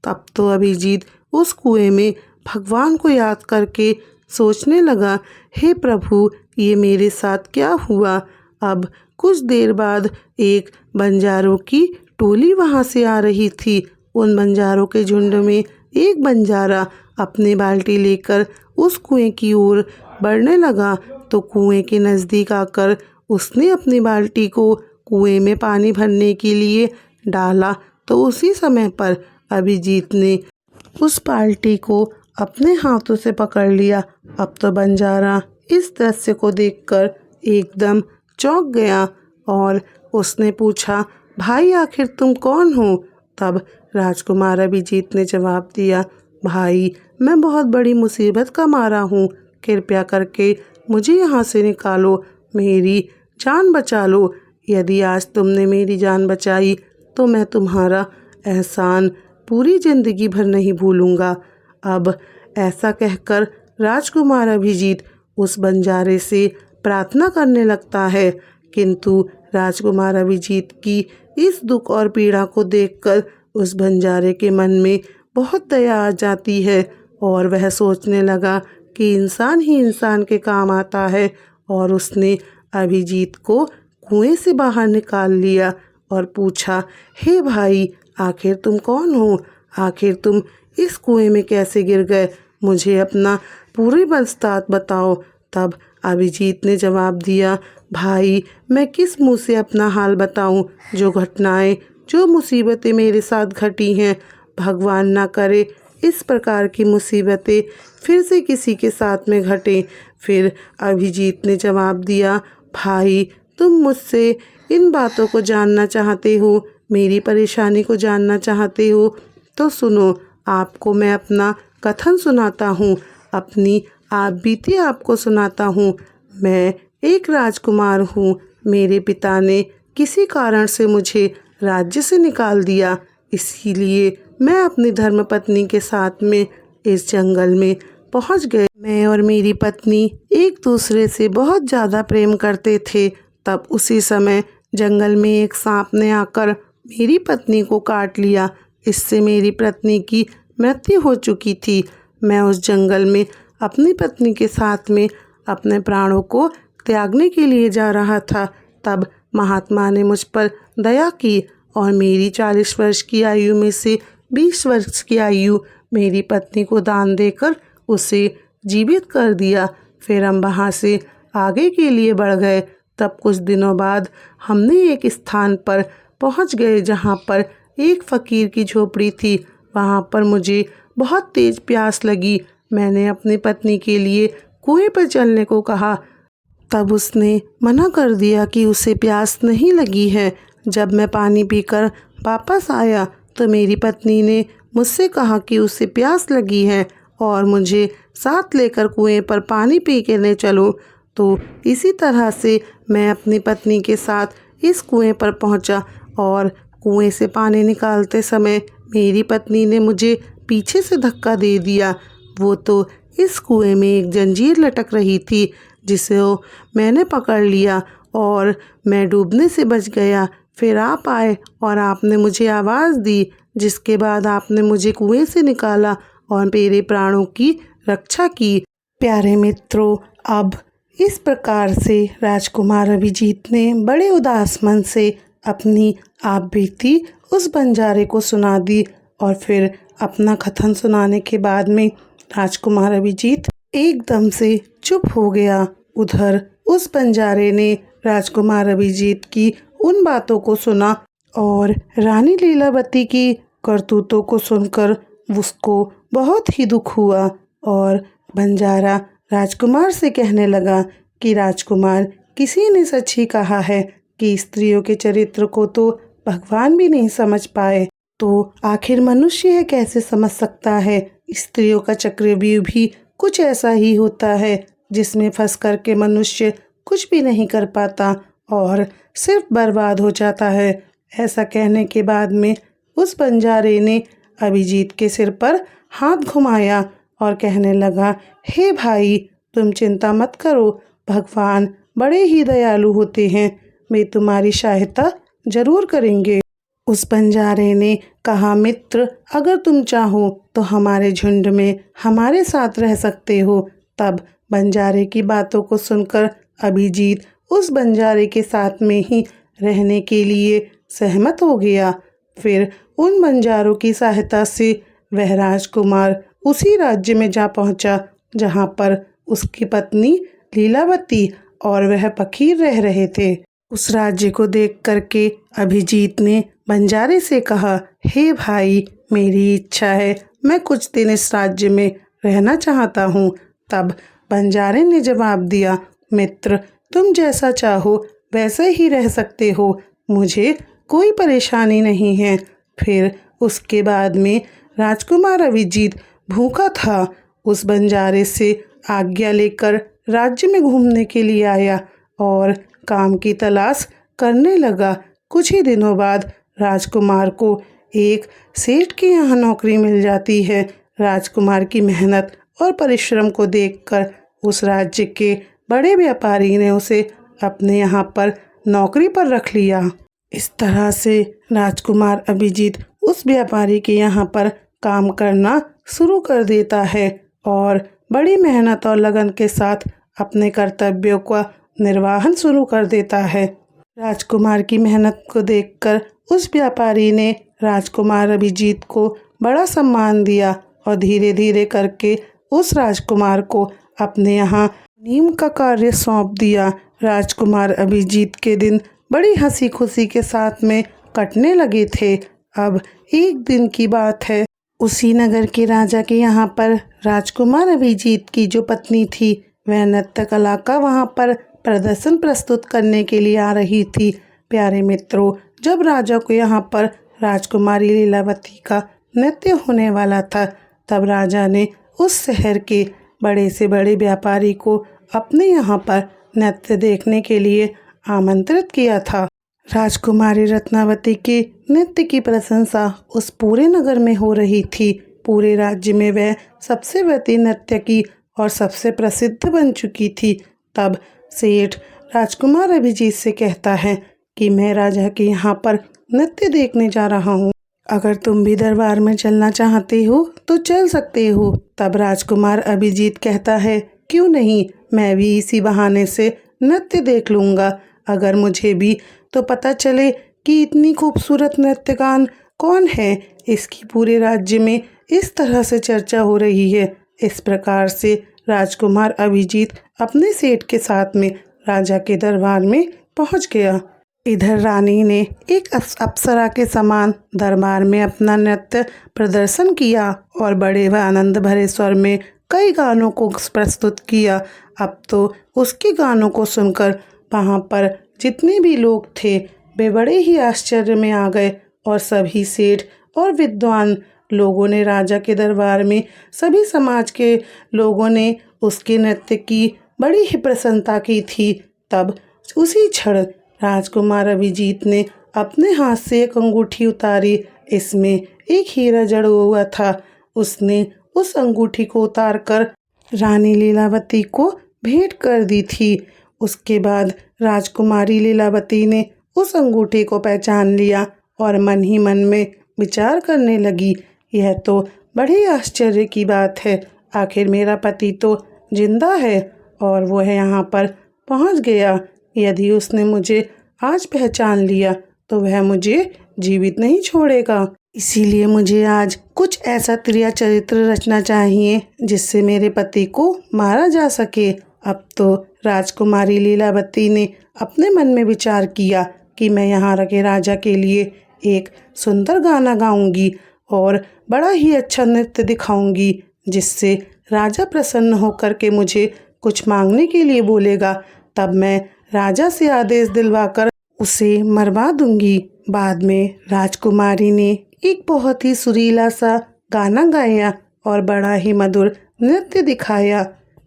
तब तो अभिजीत उस कुएं में भगवान को याद करके सोचने लगा, हे प्रभु, ये मेरे साथ क्या हुआ। अब कुछ देर बाद एक बंजारों की टोली वहाँ से आ रही थी। उन बंजारों के झुंड में एक बंजारा अपनी बाल्टी लेकर उस कुएं की ओर बढ़ने लगा तो कुएं के नज़दीक आकर उसने अपनी बाल्टी को कुएं में पानी भरने के लिए डाला तो उसी समय पर अभिजीत ने उस बाल्टी को अपने हाथों से पकड़ लिया। अब तो बंजारा इस दृश्य को देखकर एकदम चौंक गया और उसने पूछा, भाई आखिर तुम कौन हो। तब राजकुमार अभिजीत ने जवाब दिया, भाई मैं बहुत बड़ी मुसीबत का मारा हूँ, कृपया करके मुझे यहाँ से निकालो, मेरी जान बचा लो। यदि आज तुमने मेरी जान बचाई तो मैं तुम्हारा एहसान पूरी ज़िंदगी भर नहीं भूलूँगा। अब ऐसा कहकर राजकुमार अभिजीत उस बंजारे से प्रार्थना करने लगता है, किंतु राजकुमार अभिजीत की इस दुख और पीड़ा को देखकर उस बंजारे के मन में बहुत दया आ जाती है और वह सोचने लगा कि इंसान ही इंसान के काम आता है और उसने अभिजीत को कुएं से बाहर निकाल लिया और पूछा, हे भाई, आखिर तुम कौन हो, आखिर तुम इस कुएं में कैसे गिर गए, मुझे अपना पूरी बात बताओ। तब अभिजीत ने जवाब दिया, भाई मैं किस मुँह से अपना हाल बताऊं, जो घटनाएं, जो मुसीबतें मेरे साथ घटी हैं, भगवान ना करे इस प्रकार की मुसीबतें फिर से किसी के साथ में घटें। फिर अभिजीत ने जवाब दिया, भाई तुम मुझसे इन बातों को जानना चाहते हो, मेरी परेशानी को जानना चाहते हो तो सुनो, आपको मैं अपना कथन सुनाता हूँ, अपनी आप बीती आपको सुनाता हूँ। मैं एक राजकुमार हूँ। मेरे पिता ने किसी कारण से मुझे राज्य से निकाल दिया, इसीलिए मैं अपनी धर्मपत्नी के साथ में इस जंगल में पहुँच गए। मैं और मेरी पत्नी एक दूसरे से बहुत ज़्यादा प्रेम करते थे। तब उसी समय जंगल में एक सांप ने आकर मेरी पत्नी को काट लिया। इससे मेरी पत्नी की मृत्यु हो चुकी थी। मैं उस जंगल में अपनी पत्नी के साथ में अपने प्राणों को त्यागने के लिए जा रहा था। तब महात्मा ने मुझ पर दया की और मेरी 40 वर्ष की आयु में से 20 वर्ष की आयु मेरी पत्नी को दान देकर उसे जीवित कर दिया। फिर हम वहाँ से आगे के लिए बढ़ गए। तब कुछ दिनों बाद हमने एक स्थान पर पहुँच गए जहाँ पर एक फ़कीर की झोपड़ी थी। वहाँ पर मुझे बहुत तेज़ प्यास लगी। मैंने अपनी पत्नी के लिए कुएं पर चलने को कहा। तब उसने मना कर दिया कि उसे प्यास नहीं लगी है। जब मैं पानी पीकर वापस आया तो मेरी पत्नी ने मुझसे कहा कि उसे प्यास लगी है और मुझे साथ लेकर कुएं पर पानी पी के ले चलो। तो इसी तरह से मैं अपनी पत्नी के साथ इस कुएं पर पहुंचा और कुएं से पानी निकालते समय मेरी पत्नी ने मुझे पीछे से धक्का दे दिया। वो तो इस कुएं में एक जंजीर लटक रही थी जिसे मैंने पकड़ लिया और मैं डूबने से बच गया। फिर आप आए और आपने मुझे आवाज़ दी, जिसके बाद आपने मुझे कुएं से निकाला और मेरे प्राणों की रक्षा की। प्यारे मित्रों, अब इस प्रकार से राजकुमार अभिजीत ने बड़े उदास मन से अपनी आप बीती उस बंजारे को सुना दी और फिर अपना कथन सुनाने के बाद में राजकुमार अभिजीत एकदम से चुप हो गया। उधर उस बंजारे ने राजकुमार अभिजीत की उन बातों को सुना और रानी लीलावती की करतूतों को सुनकर उसको बहुत ही दुख हुआ और बंजारा राजकुमार से कहने लगा कि राजकुमार, किसी ने सच ही कहा है कि स्त्रियों के चरित्र को तो भगवान भी नहीं समझ पाए, तो आखिर मनुष्य यह कैसे समझ सकता है। स्त्रियों का चक्रव्यूह भी कुछ ऐसा ही होता है जिसमें फंस कर के मनुष्य कुछ भी नहीं कर पाता और सिर्फ बर्बाद हो जाता है। ऐसा कहने के बाद में उस बंजारे ने अभिजीत के सिर पर हाथ घुमाया और कहने लगा, हे भाई, तुम चिंता मत करो, भगवान बड़े ही दयालु होते हैं, वे तुम्हारी सहायता जरूर करेंगे। उस बंजारे ने कहा, मित्र, अगर तुम चाहो तो हमारे झुंड में हमारे साथ रह सकते हो। तब बंजारे की बातों को सुनकर अभिजीत उस बंजारे के साथ में ही रहने के लिए सहमत हो गया। फिर उन बंजारों की सहायता से वह राजकुमार उसी राज्य में जा पहुंचा जहां पर उसकी पत्नी लीलावती और वह फकीर रह रहे थे। उस राज्य को देख करके अभिजीत ने बंजारे से कहा, हे भाई, मेरी इच्छा है, मैं कुछ दिन इस राज्य में रहना चाहता हूँ। तब बंजारे ने जवाब दिया, मित्र, तुम जैसा चाहो वैसे ही रह सकते हो, मुझे कोई परेशानी नहीं है। फिर उसके बाद में राजकुमार अभिजीत भूखा था, उस बंजारे से आज्ञा लेकर राज्य में घूमने के लिए आया और काम की तलाश करने लगा। कुछ ही दिनों बाद राजकुमार को एक सेठ के यहाँ नौकरी मिल जाती है। राजकुमार की मेहनत और परिश्रम को देखकर उस राज्य के बड़े व्यापारी ने उसे अपने यहाँ पर नौकरी पर रख लिया। इस तरह से राजकुमार अभिजीत उस व्यापारी के यहाँ पर काम करना शुरू कर देता है और बड़ी मेहनत और लगन के साथ अपने कर्तव्यों का निर्वहन शुरू कर देता है। राजकुमार की मेहनत को देखकर उस व्यापारी ने राजकुमार अभिजीत को बड़ा सम्मान दिया और धीरे धीरे करके उस राजकुमार को अपने यहाँ नीम का कार्य सौंप दिया। राजकुमार अभिजीत के दिन बड़ी हंसी खुशी के साथ में कटने लगे थे। अब एक दिन की बात है, उसी नगर के राजा के यहाँ पर राजकुमार अभिजीत की जो पत्नी थी वह नृत्य कला का वहाँ पर प्रदर्शन प्रस्तुत करने के लिए आ रही थी। प्यारे मित्रों, जब राजा को यहाँ पर राजकुमारी लीलावती का नृत्य होने वाला था, तब राजा ने उस शहर के बड़े से बड़े व्यापारी को अपने यहाँ पर नृत्य देखने के लिए आमंत्रित किया था। राजकुमारी रत्नावती के नृत्य की प्रशंसा उस पूरे नगर में हो रही थी। पूरे राज्य में वह सबसे बढ़ती नर्तकी और सबसे प्रसिद्ध बन चुकी थी। तब सेठ राजकुमार अभिजीत से कहता है कि मैं राजा के यहाँ पर नृत्य देखने जा रहा हूँ, अगर तुम भी दरबार में चलना चाहते हो तो चल सकते हो। तब राजकुमार अभिजीत कहता है, क्यों नहीं, मैं भी इसी बहाने से नृत्य देख लूँगा। अगर मुझे भी तो पता चले कि इतनी खूबसूरत नृत्यगान कौन है, इसकी पूरे राज्य में इस तरह से चर्चा हो रही है। इस प्रकार से राजकुमार अभिजीत अपने सेठ के साथ में राजा के दरबार में पहुंच गया। इधर रानी ने एक अप्सरा के समान दरबार में अपना नृत्य प्रदर्शन किया और बड़े व आनंद भरे स्वर में कई गानों को प्रस्तुत किया। अब तो उसके गानों को सुनकर वहाँ पर जितने भी लोग थे वे बड़े ही आश्चर्य में आ गए और सभी सेठ और विद्वान लोगों ने राजा के दरबार में सभी समाज के लोगों ने उसके नृत्य की बड़ी ही प्रशंसा की थी। तब उसी क्षण राजकुमार अभिजीत ने अपने हाथ से एक अंगूठी उतारी। इसमें एक हीरा जड़ा हुआ था। उसने उस अंगूठी को उतारकर रानी लीलावती को भेंट कर दी थी। उसके बाद राजकुमारी लीलावती ने उस अंगूठी को पहचान लिया और मन ही मन में विचार करने लगी, यह तो बड़ी आश्चर्य की बात है। आखिर मेरा पति तो जिंदा है और वो है यहाँ पर पहुँच गया। यदि उसने मुझे आज पहचान लिया तो वह मुझे जीवित नहीं छोड़ेगा। इसीलिए मुझे आज कुछ ऐसा क्रिया चरित्र रचना चाहिए जिससे मेरे पति को मारा जा सके। अब तो राजकुमारी लीलावती ने अपने मन में विचार किया कि मैं यहाँ के राजा के लिए एक सुंदर गाना गाऊंगी और बड़ा ही अच्छा नृत्य दिखाऊंगी, जिससे राजा प्रसन्न होकर के मुझे कुछ मांगने के लिए बोलेगा। तब मैं राजा से आदेश दिलवाकर उसे मरवा दूंगी। बाद में राजकुमारी ने एक बहुत ही सुरीला सा गाना गाया और बड़ा ही मधुर नृत्य दिखाया।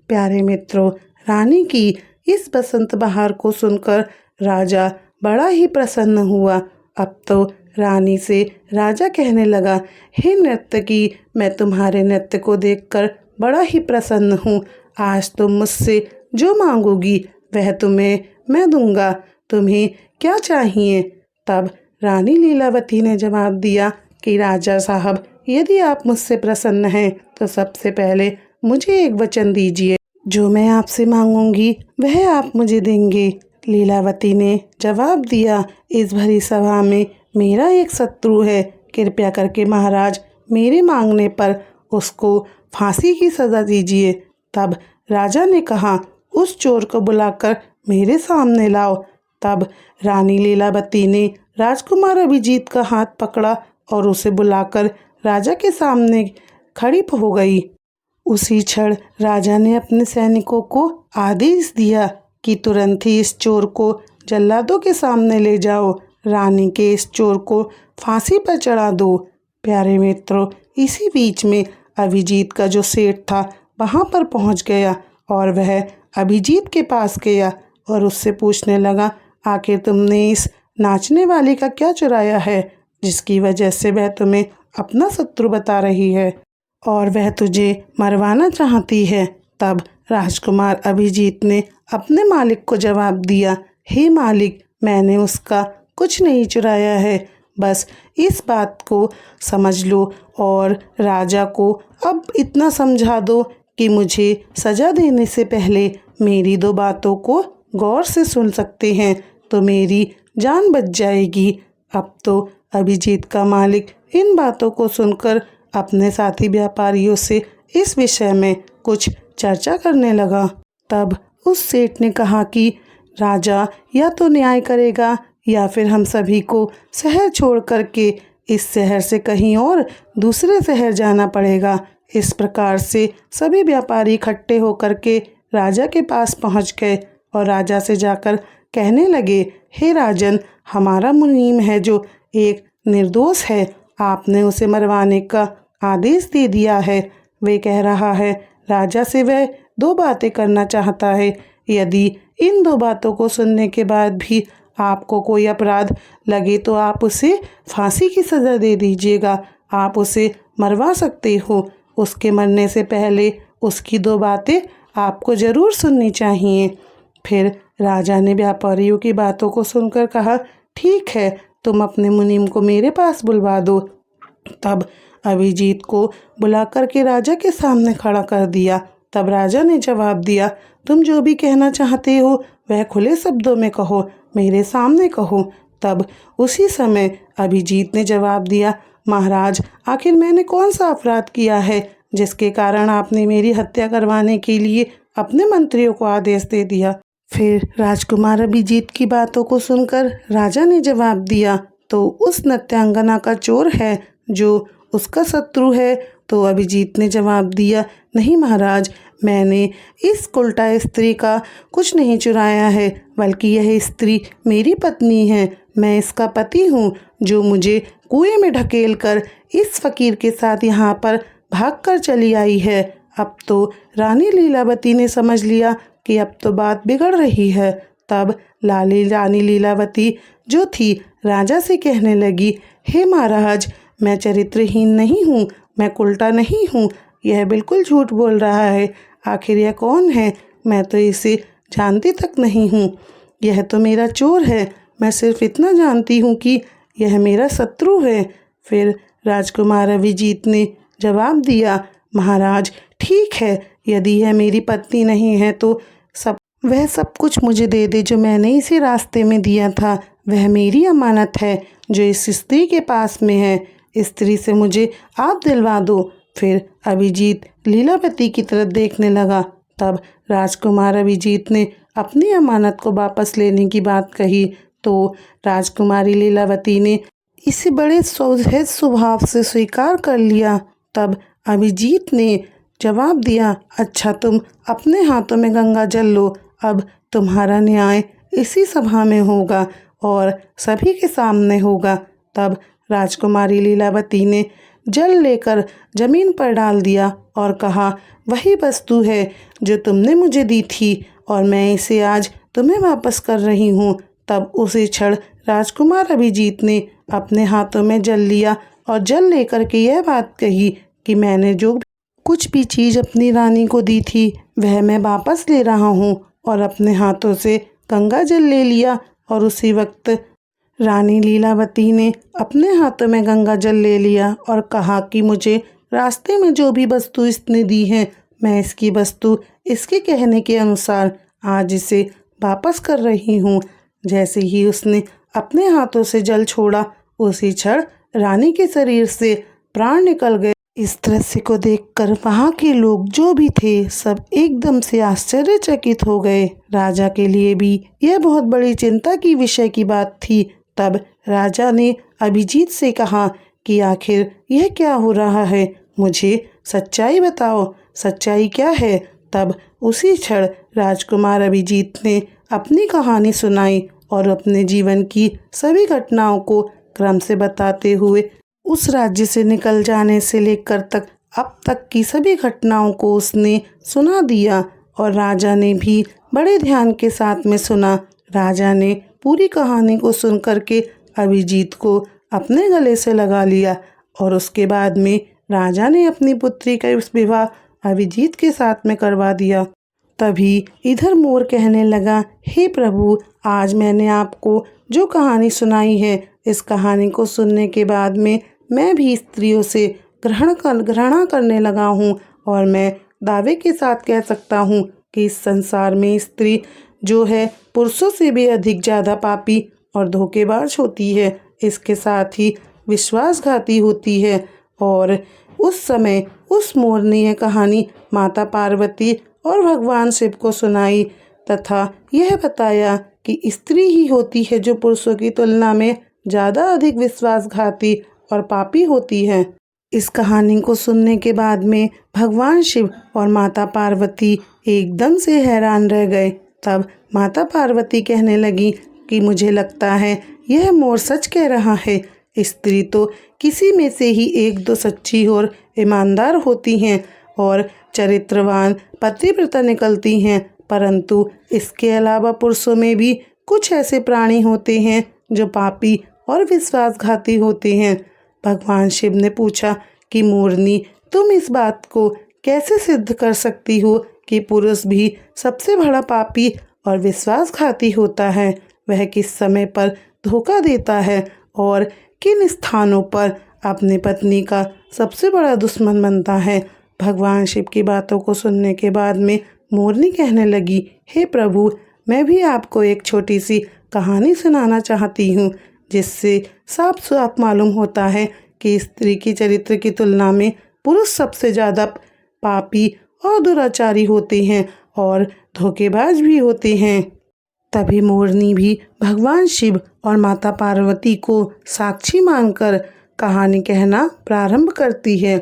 प्यारे मित्रों, रानी की इस बसंत बहार को सुनकर राजा बड़ा ही प्रसन्न हुआ। अब तो रानी से राजा कहने लगा, हे नर्तकी, मैं तुम्हारे नृत्य को देखकर बड़ा ही प्रसन्न हूँ। आज तुम मुझसे जो मांगोगी वह तुम्हें मैं दूंगा। तुम्हें क्या चाहिए? तब रानी लीलावती ने जवाब दिया कि राजा साहब, यदि आप मुझसे प्रसन्न हैं तो सबसे पहले मुझे एक वचन दीजिए, जो मैं आपसे मांगूंगी वह आप मुझे देंगे। लीलावती ने जवाब दिया, इस भरी सभा में मेरा एक शत्रु है, कृपया करके महाराज मेरे मांगने पर उसको फांसी की सज़ा दीजिए। तब राजा ने कहा, उस चोर को बुलाकर मेरे सामने लाओ। तब रानी लीलावती ने राजकुमार अभिजीत का हाथ पकड़ा और उसे बुलाकर राजा के सामने खड़ी हो गई। उसी क्षण राजा ने अपने सैनिकों को आदेश दिया कि तुरंत ही इस चोर को जल्लादों के सामने ले जाओ, रानी के इस चोर को फांसी पर चढ़ा दो। प्यारे मित्रों, इसी बीच में अभिजीत का जो सेठ था वहाँ पर पहुँच गया और वह अभिजीत के पास गया और उससे पूछने लगा, आखिर तुमने इस नाचने वाली का क्या चुराया है, जिसकी वजह से वह तुम्हें अपना शत्रु बता रही है और वह तुझे मरवाना चाहती है। तब राजकुमार अभिजीत ने अपने मालिक को जवाब दिया, हे मालिक, मैंने उसका कुछ नहीं चुराया है, बस इस बात को समझ लो और राजा को अब इतना समझा दो कि मुझे सज़ा देने से पहले मेरी दो बातों को गौर से सुन सकते हैं तो मेरी जान बच जाएगी। अब तो अभिजीत का मालिक इन बातों को सुनकर अपने साथी व्यापारियों से इस विषय में कुछ चर्चा करने लगा। तब उस सेठ ने कहा कि राजा या तो न्याय करेगा या फिर हम सभी को शहर छोड़ करके इस शहर से कहीं और दूसरे शहर जाना पड़ेगा। इस प्रकार से सभी व्यापारी इकट्ठे होकर के राजा के पास पहुंच गए और राजा से जाकर कहने लगे, हे राजन, हमारा मुनीम है जो एक निर्दोष है, आपने उसे मरवाने का आदेश दे दिया है। वे कह रहा है राजा से वह दो बातें करना चाहता है, यदि इन दो बातों को सुनने के बाद भी आपको कोई अपराध लगे तो आप उसे फांसी की सज़ा दे दीजिएगा, आप उसे मरवा सकते हो। उसके मरने से पहले उसकी दो बातें आपको ज़रूर सुननी चाहिए। फिर राजा ने व्यापारियों की बातों को सुनकर कहा, ठीक है, तुम अपने मुनीम को मेरे पास बुलवा दो। तब अभिजीत को बुला कर के राजा के सामने खड़ा कर दिया। तब राजा ने जवाब दिया, तुम जो भी कहना चाहते हो वह खुले शब्दों में कहो, मेरे सामने कहो। तब उसी समय अभिजीत ने जवाब दिया, महाराज, आखिर मैंने कौन सा अपराध किया है जिसके कारण आपने मेरी हत्या करवाने के लिए अपने मंत्रियों को आदेश दे दिया। फिर राजकुमार अभिजीत की बातों को सुनकर राजा ने जवाब दिया, तो उस नृत्यांगना का चोर है जो उसका शत्रु है। तो अभिजीत ने जवाब दिया, नहीं महाराज, मैंने इस उल्टा स्त्री का कुछ नहीं चुराया है, बल्कि यह स्त्री मेरी पत्नी है। मैं इसका पति हूँ जो मुझे कुएं में ढकेल कर इस फकीर के साथ यहाँ पर भागकर चली आई है। अब तो रानी लीलावती ने समझ लिया कि अब तो बात बिगड़ रही है। तब रानी लीलावती जो थी राजा से कहने लगी, हे महाराज, मैं चरित्रहीन नहीं हूँ, मैं उल्टा नहीं हूँ, यह बिल्कुल झूठ बोल रहा है। आखिर यह कौन है? मैं तो इसे जानती तक नहीं हूँ। यह तो मेरा चोर है, मैं सिर्फ इतना जानती हूँ कि यह मेरा शत्रु है। फिर राजकुमार अभिजीत ने जवाब दिया, महाराज, ठीक है, यदि यह मेरी पत्नी नहीं है तो वह सब कुछ मुझे दे दे जो मैंने इसे रास्ते में दिया था। वह मेरी अमानत है जो इस स्त्री के पास में है। स्त्री से मुझे आप दिलवा दो। फिर अभिजीत लीलावती की तरफ देखने लगा। तब राजकुमार अभिजीत ने अपनी अमानत को वापस लेने की बात कही तो राजकुमारी लीलावती ने इसे बड़े सहज स्वभाव से स्वीकार कर लिया। तब अभिजीत ने जवाब दिया, अच्छा, तुम अपने हाथों में गंगा जल लो। अब तुम्हारा न्याय इसी सभा में होगा और सभी के सामने होगा। तब राजकुमारी लीलावती ने जल लेकर जमीन पर डाल दिया और कहा, वही वस्तु है जो तुमने मुझे दी थी और मैं इसे आज तुम्हें वापस कर रही हूँ। तब उसी क्षण राजकुमार अभिजीत ने अपने हाथों में जल लिया और जल लेकर के यह बात कही कि मैंने जो कुछ भी चीज़ अपनी रानी को दी थी वह मैं वापस ले रहा हूँ। और अपने हाथों से गंगा जल ले लिया और उसी वक्त रानी लीलावती ने अपने हाथों में गंगा जल ले लिया और कहा कि मुझे रास्ते में जो भी वस्तु इसने दी है, मैं इसकी वस्तु इसके कहने के अनुसार आज इसे वापस कर रही हूँ। जैसे ही उसने अपने हाथों से जल छोड़ा, उसी क्षण रानी के शरीर से प्राण निकल गए। इस दृश्य को देखकर वहाँ के लोग जो भी थे सब एकदम से आश्चर्यचकित हो गए। राजा के लिए भी यह बहुत बड़ी चिंता की विषय की बात थी। तब राजा ने अभिजीत से कहा कि आखिर यह क्या हो रहा है, मुझे सच्चाई बताओ, सच्चाई क्या है। तब उसी क्षण राजकुमार अभिजीत ने अपनी कहानी सुनाई और अपने जीवन की सभी घटनाओं को क्रम से बताते हुए उस राज्य से निकल जाने से लेकर तक अब तक की सभी घटनाओं को उसने सुना दिया। और राजा ने भी बड़े ध्यान के साथ में सुना। राजा ने पूरी कहानी को सुन करके अभिजीत को अपने गले से लगा लिया और उसके बाद में राजा ने अपनी पुत्री का विवाह अभिजीत के साथ में करवा दिया। तभी इधर मोर कहने लगा, हे प्रभु, आज मैंने आपको जो कहानी सुनाई है, इस कहानी को सुनने के बाद में मैं भी स्त्रियों से घृणा करने लगा हूँ और मैं दावे के साथ कह सकता हूँ कि इस संसार में स्त्री जो है पुरुषों से भी अधिक ज़्यादा पापी और धोखेबाज होती है। इसके साथ ही विश्वासघाती होती है। और उस समय उस मोर ने यह कहानी माता पार्वती और भगवान शिव को सुनाई तथा यह बताया कि स्त्री ही होती है जो पुरुषों की तुलना में ज़्यादा अधिक विश्वासघाती और पापी होती है। इस कहानी को सुनने के बाद में भगवान शिव और माता पार्वती एकदम से हैरान रह गए। तब माता पार्वती कहने लगी कि मुझे लगता है यह मोर सच कह रहा है। स्त्री तो किसी में से ही एक दो सच्ची और ईमानदार होती हैं और चरित्रवान पतिव्रता निकलती हैं, परंतु इसके अलावा पुरुषों में भी कुछ ऐसे प्राणी होते हैं जो पापी और विश्वासघाती होते हैं। भगवान शिव ने पूछा कि मोरनी, तुम इस बात को कैसे सिद्ध कर सकती हो कि पुरुष भी सबसे बड़ा पापी और विश्वासघाती होता है? वह किस समय पर धोखा देता है और किन स्थानों पर अपनी पत्नी का सबसे बड़ा दुश्मन बनता है? भगवान शिव की बातों को सुनने के बाद में मोरनी कहने लगी, हे प्रभु, मैं भी आपको एक छोटी सी कहानी सुनाना चाहती हूँ, जिससे साफ साफ मालूम होता है कि स्त्री की चरित्र की तुलना में पुरुष सबसे ज़्यादा पापी और दुराचारी होते हैं और धोखेबाज भी होते हैं। तभी मोरनी भी भगवान शिव और माता पार्वती को साक्षी मानकर कहानी कहना प्रारंभ करती है।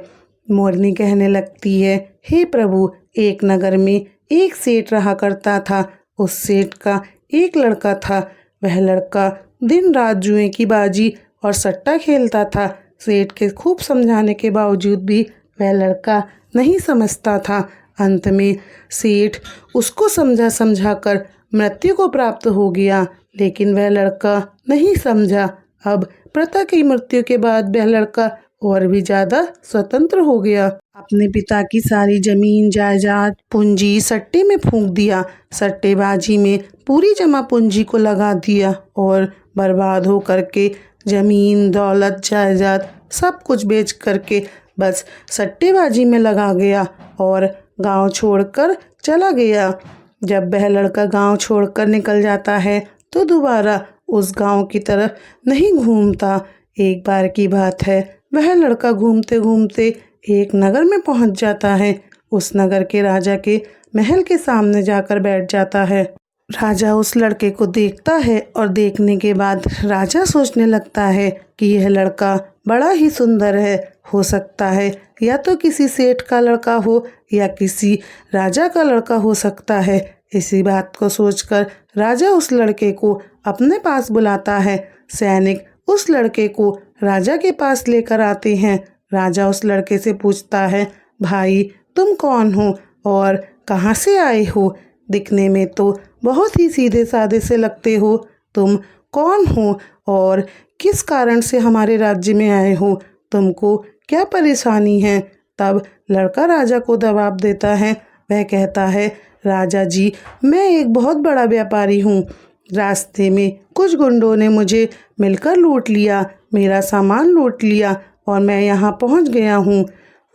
मोरनी कहने लगती है, हे प्रभु, एक नगर में एक सेठ रहा करता था। उस सेठ का एक लड़का था। वह लड़का दिन रात जुए की बाजी और सट्टा खेलता था। सेठ के खूब समझाने के बावजूद भी वह लड़का नहीं समझता था। अंत में सेठ उसको समझा कर मृत्यु को प्राप्त हो गया, लेकिन वह लड़का नहीं समझा। अब पिता की मृत्यु के बाद वह लड़का और भी ज़्यादा स्वतंत्र हो गया। अपने पिता की सारी जमीन जायदाद पूंजी सट्टे में फूंक दिया। सट्टेबाजी में पूरी जमा पूंजी को लगा दिया और बर्बाद हो करके जमीन दौलत जायदाद सब कुछ बेच करके बस सट्टेबाजी में लगा गया और गांव छोड़कर चला गया। जब वह लड़का गांव छोड़कर निकल जाता है तो दोबारा उस गांव की तरफ नहीं घूमता। एक बार की बात है, वह लड़का घूमते घूमते एक नगर में पहुंच जाता है। उस नगर के राजा के महल के सामने जाकर बैठ जाता है। राजा उस लड़के को देखता है और देखने के बाद राजा सोचने लगता है कि यह लड़का बड़ा ही सुंदर है। हो सकता है या तो किसी सेठ का लड़का हो या किसी राजा का लड़का हो सकता है। इसी बात को सोचकर राजा उस लड़के को अपने पास बुलाता है। सैनिक उस लड़के को राजा के पास लेकर आते हैं। राजा उस लड़के से पूछता है, भाई, तुम कौन हो और कहाँ से आए हो? दिखने में तो बहुत ही सीधे साधे से लगते हो। तुम कौन हो और किस कारण से हमारे राज्य में आए हो? तुमको क्या परेशानी है? तब लड़का राजा को जवाब देता है। वह कहता है, राजा जी, मैं एक बहुत बड़ा व्यापारी हूँ। रास्ते में कुछ गुंडों ने मुझे मिलकर लूट लिया, मेरा सामान लूट लिया और मैं यहाँ पहुँच गया हूँ।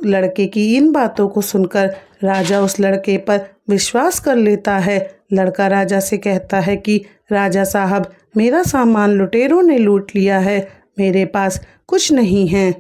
लड़के की इन बातों को सुनकर राजा उस लड़के पर विश्वास कर लेता है। लड़का राजा से कहता है कि राजा साहब, मेरा सामान लुटेरों ने लूट लिया है, मेरे पास कुछ नहीं है।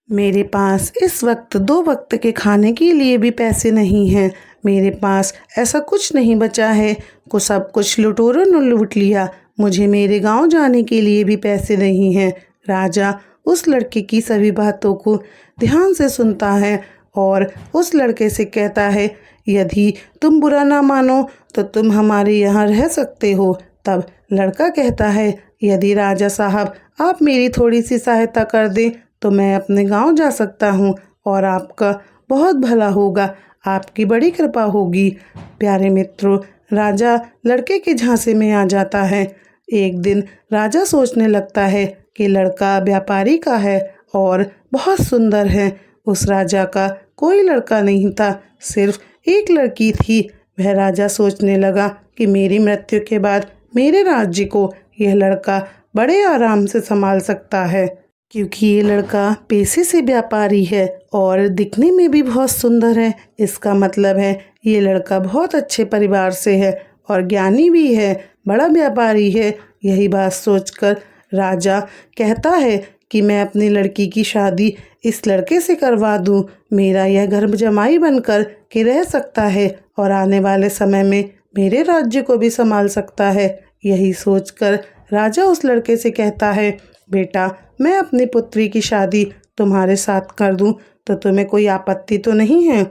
मेरे पास इस वक्त 2 वक्त के खाने के लिए भी पैसे नहीं हैं। मेरे पास ऐसा कुछ नहीं बचा है, को सब कुछ लुटेरों ने लूट लिया। मुझे मेरे गांव जाने के लिए भी पैसे नहीं हैं। राजा उस लड़के की सभी बातों को ध्यान से सुनता है और उस लड़के से कहता है, यदि तुम बुरा ना मानो तो तुम हमारे यहाँ रह सकते हो। तब लड़का कहता है, यदि राजा साहब आप मेरी थोड़ी सी सहायता कर दें तो मैं अपने गांव जा सकता हूँ और आपका बहुत भला होगा, आपकी बड़ी कृपा होगी। प्यारे मित्रों, राजा लड़के के झांसे में आ जाता है। एक दिन राजा सोचने लगता है कि लड़का व्यापारी का है और बहुत सुंदर है। उस राजा का कोई लड़का नहीं था, सिर्फ एक लड़की थी। वह राजा सोचने लगा कि मेरी मृत्यु के बाद मेरे राज्य को यह लड़का बड़े आराम से संभाल सकता है, क्योंकि ये लड़का पेशे से व्यापारी है और दिखने में भी बहुत सुंदर है। इसका मतलब है ये लड़का बहुत अच्छे परिवार से है और ज्ञानी भी है, बड़ा व्यापारी है। यही बात सोचकर राजा कहता है कि मैं अपनी लड़की की शादी इस लड़के से करवा दूं। मेरा यह घर जमाई बनकर के रह सकता है और आने वाले समय में मेरे राज्य को भी संभाल सकता है। यही सोचकर राजा उस लड़के से कहता है, बेटा, मैं अपनी पुत्री की शादी तुम्हारे साथ कर दूं तो तुम्हें कोई आपत्ति तो नहीं है?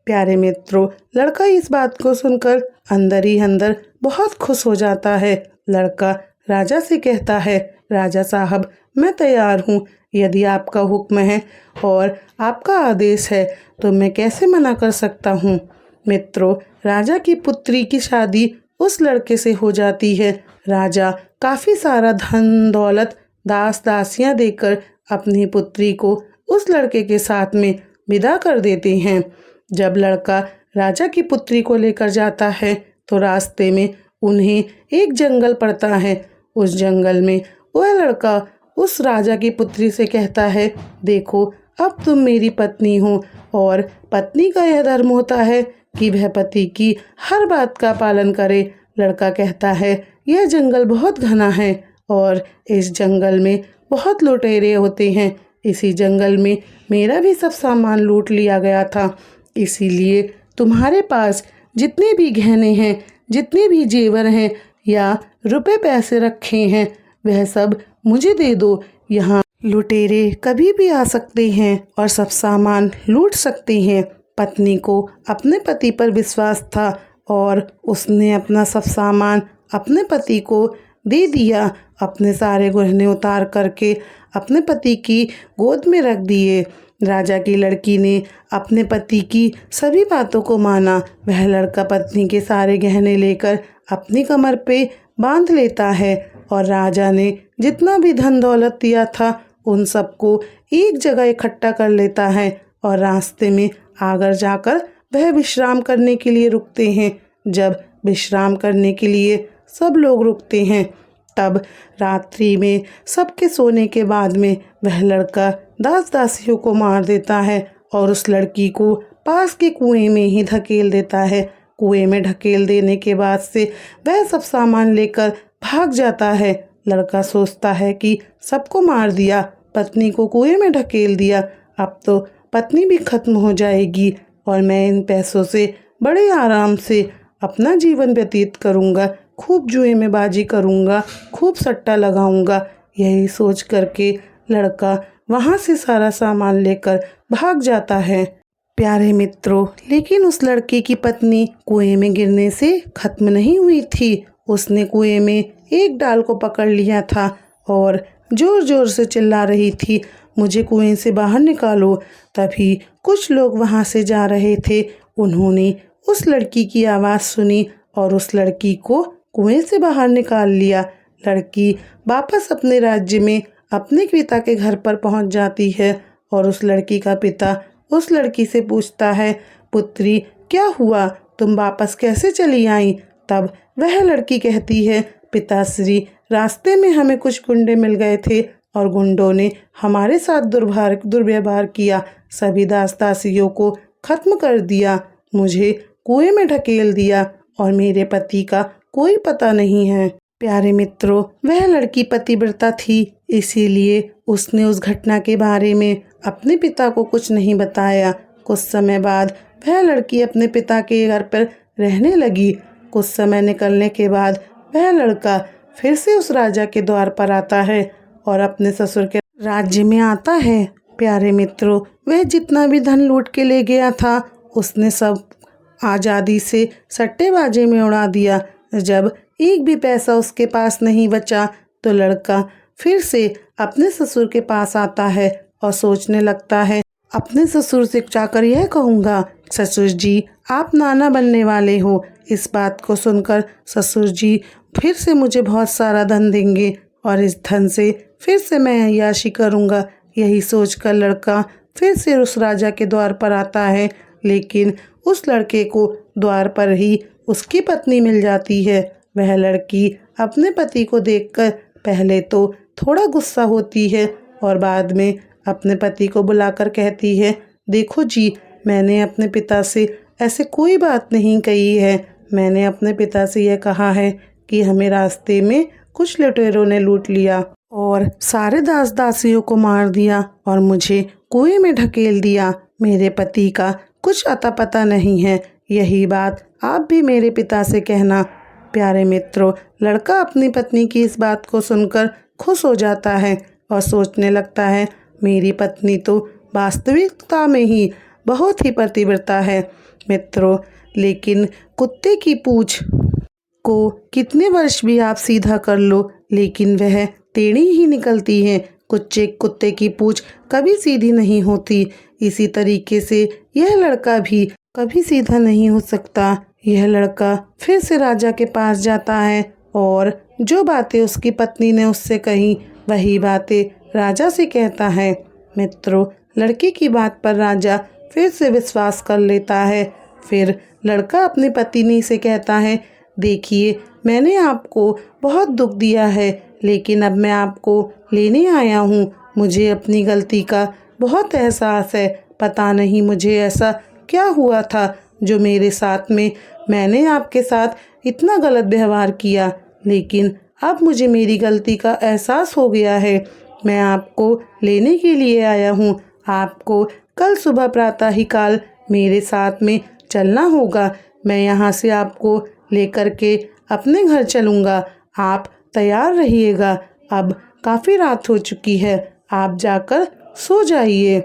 प्यारे मित्रों, लड़का इस बात को सुनकर अंदर ही अंदर बहुत खुश हो जाता है। लड़का राजा से कहता है, राजा साहब, मैं तैयार हूँ। यदि आपका हुक्म है और आपका आदेश है तो मैं कैसे मना कर सकता हूँ। मित्रों, राजा की पुत्री की शादी उस लड़के से हो जाती है। राजा काफ़ी सारा धन दौलत दास दासियां देकर अपनी पुत्री को उस लड़के के साथ में विदा कर देते हैं। जब लड़का राजा की पुत्री को लेकर जाता है तो रास्ते में उन्हें एक जंगल पड़ता है। उस जंगल में वह लड़का उस राजा की पुत्री से कहता है, देखो अब तुम मेरी पत्नी हो और पत्नी का यह धर्म होता है कि वह पति की हर बात का पालन करे। लड़का कहता है, यह जंगल बहुत घना है और इस जंगल में बहुत लुटेरे होते हैं। इसी जंगल में मेरा भी सब सामान लूट लिया गया था, इसीलिए तुम्हारे पास जितने भी गहने हैं, जितने भी जेवर हैं या रुपए पैसे रखे हैं, वह सब मुझे दे दो। यहाँ लुटेरे कभी भी आ सकते हैं और सब सामान लूट सकते हैं। पत्नी को अपने पति पर विश्वास था और उसने अपना सब सामान अपने पति को दे दिया। अपने सारे गहने उतार करके अपने पति की गोद में रख दिए। राजा की लड़की ने अपने पति की सभी बातों को माना। वह लड़का पत्नी के सारे गहने लेकर अपनी कमर पे बांध लेता है और राजा ने जितना भी धन दौलत दिया था उन सबको एक जगह इकट्ठा कर लेता है और रास्ते में आकर जाकर वह विश्राम करने के लिए रुकते हैं। जब विश्राम करने के लिए सब लोग रुकते हैं तब रात्रि में सबके सोने के बाद में वह लड़का दास दासियों को मार देता है और उस लड़की को पास के कुएं में ही धकेल देता है। कुएं में ढकेल देने के बाद से वह सब सामान लेकर भाग जाता है। लड़का सोचता है कि सबको मार दिया, पत्नी को कुएं में ढकेल दिया, अब तो पत्नी भी खत्म हो जाएगी और मैं इन पैसों से बड़े आराम से अपना जीवन व्यतीत करूँगा, खूब जुए में बाजी करूँगा, खूब सट्टा लगाऊँगा। यही सोच करके लड़का वहाँ से सारा सामान लेकर भाग जाता है। प्यारे मित्रों, लेकिन उस लड़के की पत्नी कुएं में गिरने से खत्म नहीं हुई थी। उसने कुएं में एक डाल को पकड़ लिया था और जोर जोर से चिल्ला रही थी, मुझे कुएं से बाहर निकालो। तभी कुछ लोग वहां से जा रहे थे। उन्होंने उस लड़की की आवाज़ सुनी और उस लड़की को कुएं से बाहर निकाल लिया। लड़की वापस अपने राज्य में अपने पिता के घर पर पहुंच जाती है और उस लड़की का पिता उस लड़की से पूछता है, पुत्री क्या हुआ, तुम वापस कैसे चली आई? तब वह लड़की कहती है, पिताश्री रास्ते में हमें कुछ गुंडे मिल गए थे और गुंडों ने हमारे साथ दुर्व्यवहार किया, सभी दास दासियों को खत्म कर दिया, मुझे कुएं में ढकेल दिया और मेरे पति का कोई पता नहीं है। प्यारे मित्रों, वह लड़की पतिव्रता थी, इसीलिए उसने उस घटना के बारे में अपने पिता को कुछ नहीं बताया। कुछ समय बाद वह लड़की अपने पिता के घर पर रहने लगी। कुछ समय निकलने के बाद वह लड़का फिर से उस राजा के द्वार पर आता है और अपने ससुर के राज्य में आता है। प्यारे मित्रों, वह जितना भी धन लूट के ले गया था उसने सब आज़ादी से सट्टेबाजी में उड़ा दिया। जब एक भी पैसा उसके पास नहीं बचा तो लड़का फिर से अपने ससुर के पास आता है और सोचने लगता है, अपने ससुर से जाकर यह कहूँगा, ससुर जी आप नाना बनने वाले हो। इस बात को सुनकर ससुर जी फिर से मुझे बहुत सारा धन देंगे और इस धन से फिर से मैं अय्याशी करूँगा। यही सोचकर लड़का फिर से उस राजा के द्वार पर आता है, लेकिन उस लड़के को द्वार पर ही उसकी पत्नी मिल जाती है। वह लड़की अपने पति को देखकर पहले तो थोड़ा गुस्सा होती है और बाद में अपने पति को बुलाकर कहती है, देखो जी, मैंने अपने पिता से ऐसे कोई बात नहीं कही है। मैंने अपने पिता से यह कहा है कि हमें रास्ते में कुछ लुटेरों ने लूट लिया और सारे दास दासियों को मार दिया और मुझे कुएं में ढकेल दिया। मेरे पति का कुछ अता पता नहीं है, यही बात आप भी मेरे पिता से कहना। प्यारे मित्रों, लड़का अपनी पत्नी की इस बात को सुनकर खुश हो जाता है और सोचने लगता है, मेरी पत्नी तो वास्तविकता में ही बहुत ही पतिव्रता है। मित्रों, लेकिन कुत्ते की पूंछ को कितने वर्ष भी आप सीधा कर लो, लेकिन वह टेढ़ी ही निकलती है। कुत्ते की पूंछ कभी सीधी नहीं होती। इसी तरीके से यह लड़का भी कभी सीधा नहीं हो सकता। यह लड़का फिर से राजा के पास जाता है और जो बातें उसकी पत्नी ने उससे कही वही बातें राजा से कहता है। मित्रों, लड़के की बात पर राजा फिर से विश्वास कर लेता है। फिर लड़का अपनी पत्नी से कहता है, देखिए, मैंने आपको बहुत दुख दिया है, लेकिन अब मैं आपको लेने आया हूँ। मुझे अपनी गलती का बहुत एहसास है। पता नहीं मुझे ऐसा क्या हुआ था जो मेरे साथ में मैंने आपके साथ इतना गलत व्यवहार किया, लेकिन अब मुझे मेरी गलती का एहसास हो गया है। मैं आपको लेने के लिए आया हूँ। आपको कल सुबह प्रातः ही काल मेरे साथ में चलना होगा। मैं यहाँ से आपको लेकर के अपने घर चलूँगा। आप तैयार रहिएगा। अब काफ़ी रात हो चुकी है, आप जाकर सो जाइए।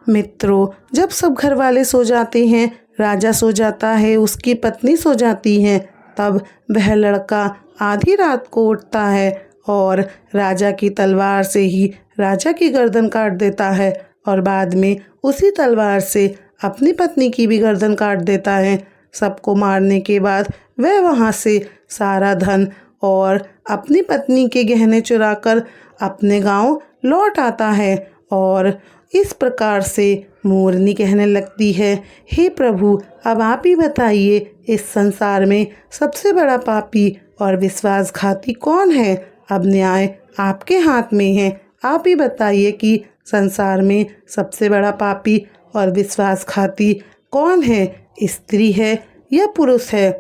मित्रों, जब सब घर वाले सो जाते हैं, राजा सो जाता है, उसकी पत्नी सो जाती है, तब वह लड़का आधी रात को उठता है और राजा की तलवार से ही राजा की गर्दन काट देता है और बाद में उसी तलवार से अपनी पत्नी की भी गर्दन काट देता है। सबको मारने के बाद वह वहाँ से सारा धन और अपनी पत्नी के गहने चुराकर अपने गांव लौट आता है और इस प्रकार से मोरनी कहने लगती है, हे प्रभु, अब आप ही बताइए, इस संसार में सबसे बड़ा पापी और विश्वासघाती कौन है? अब न्याय आपके हाथ में है। आप ही बताइए कि संसार में सबसे बड़ा पापी और विश्वासघाती कौन है? स्त्री है या पुरुष है?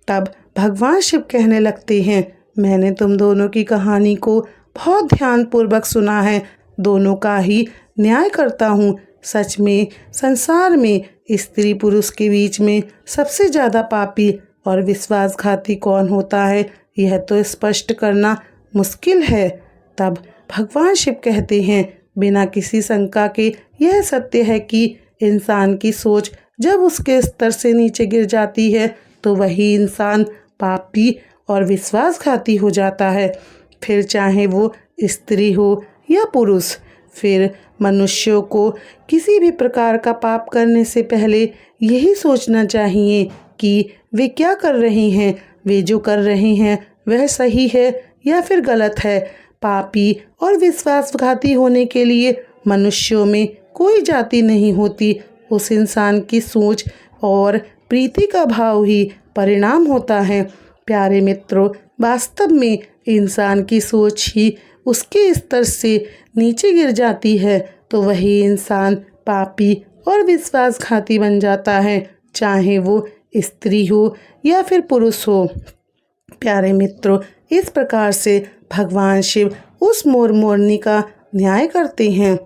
तब भगवान शिव कहने लगते हैं, मैंने तुम दोनों की कहानी को बहुत ध्यानपूर्वक सुना है। दोनों का ही न्याय करता हूँ। सच में संसार में स्त्री पुरुष के बीच में सबसे ज़्यादा पापी और विश्वासघाती कौन होता है, यह तो स्पष्ट करना मुश्किल है। तब भगवान शिव कहते हैं, बिना किसी शंका के यह सत्य है कि इंसान की सोच जब उसके स्तर से नीचे गिर जाती है तो वही इंसान पापी और विश्वासघाती हो जाता है, फिर चाहे वो स्त्री हो या पुरुष। फिर मनुष्यों को किसी भी प्रकार का पाप करने से पहले यही सोचना चाहिए कि वे क्या कर रहे हैं, वे जो कर रहे हैं वह सही है या फिर गलत है। पापी और विश्वासघाती होने के लिए मनुष्यों में कोई जाति नहीं होती। उस इंसान की सोच और प्रीति का भाव ही परिणाम होता है। प्यारे मित्रों, वास्तव में इंसान की सोच ही उसके स्तर से नीचे गिर जाती है तो वही इंसान पापी और विश्वासघाती बन जाता है, चाहे वो स्त्री हो या फिर पुरुष हो। प्यारे मित्रों, इस प्रकार से भगवान शिव उस मोरनी का न्याय करते हैं।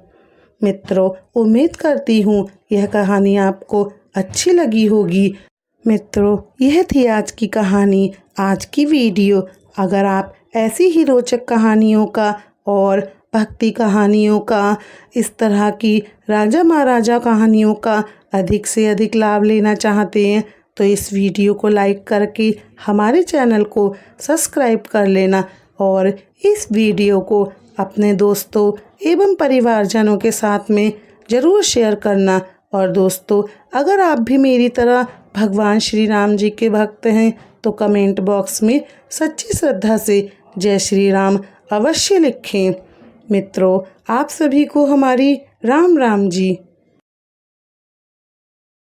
मित्रों, उम्मीद करती हूँ यह कहानी आपको अच्छी लगी होगी। मित्रों, यह थी आज की कहानी, आज की वीडियो। अगर आप ऐसी ही रोचक कहानियों का और भक्ति कहानियों का, इस तरह की राजा महाराजा कहानियों का अधिक से अधिक लाभ लेना चाहते हैं तो इस वीडियो को लाइक करके हमारे चैनल को सब्सक्राइब कर लेना और इस वीडियो को अपने दोस्तों एवं परिवारजनों के साथ में ज़रूर शेयर करना। और दोस्तों, अगर आप भी मेरी तरह भगवान श्री राम जी के भक्त हैं तो कमेंट बॉक्स में सच्ची श्रद्धा से जय श्री राम अवश्य लिखें। मित्रों, आप सभी को हमारी राम राम जी।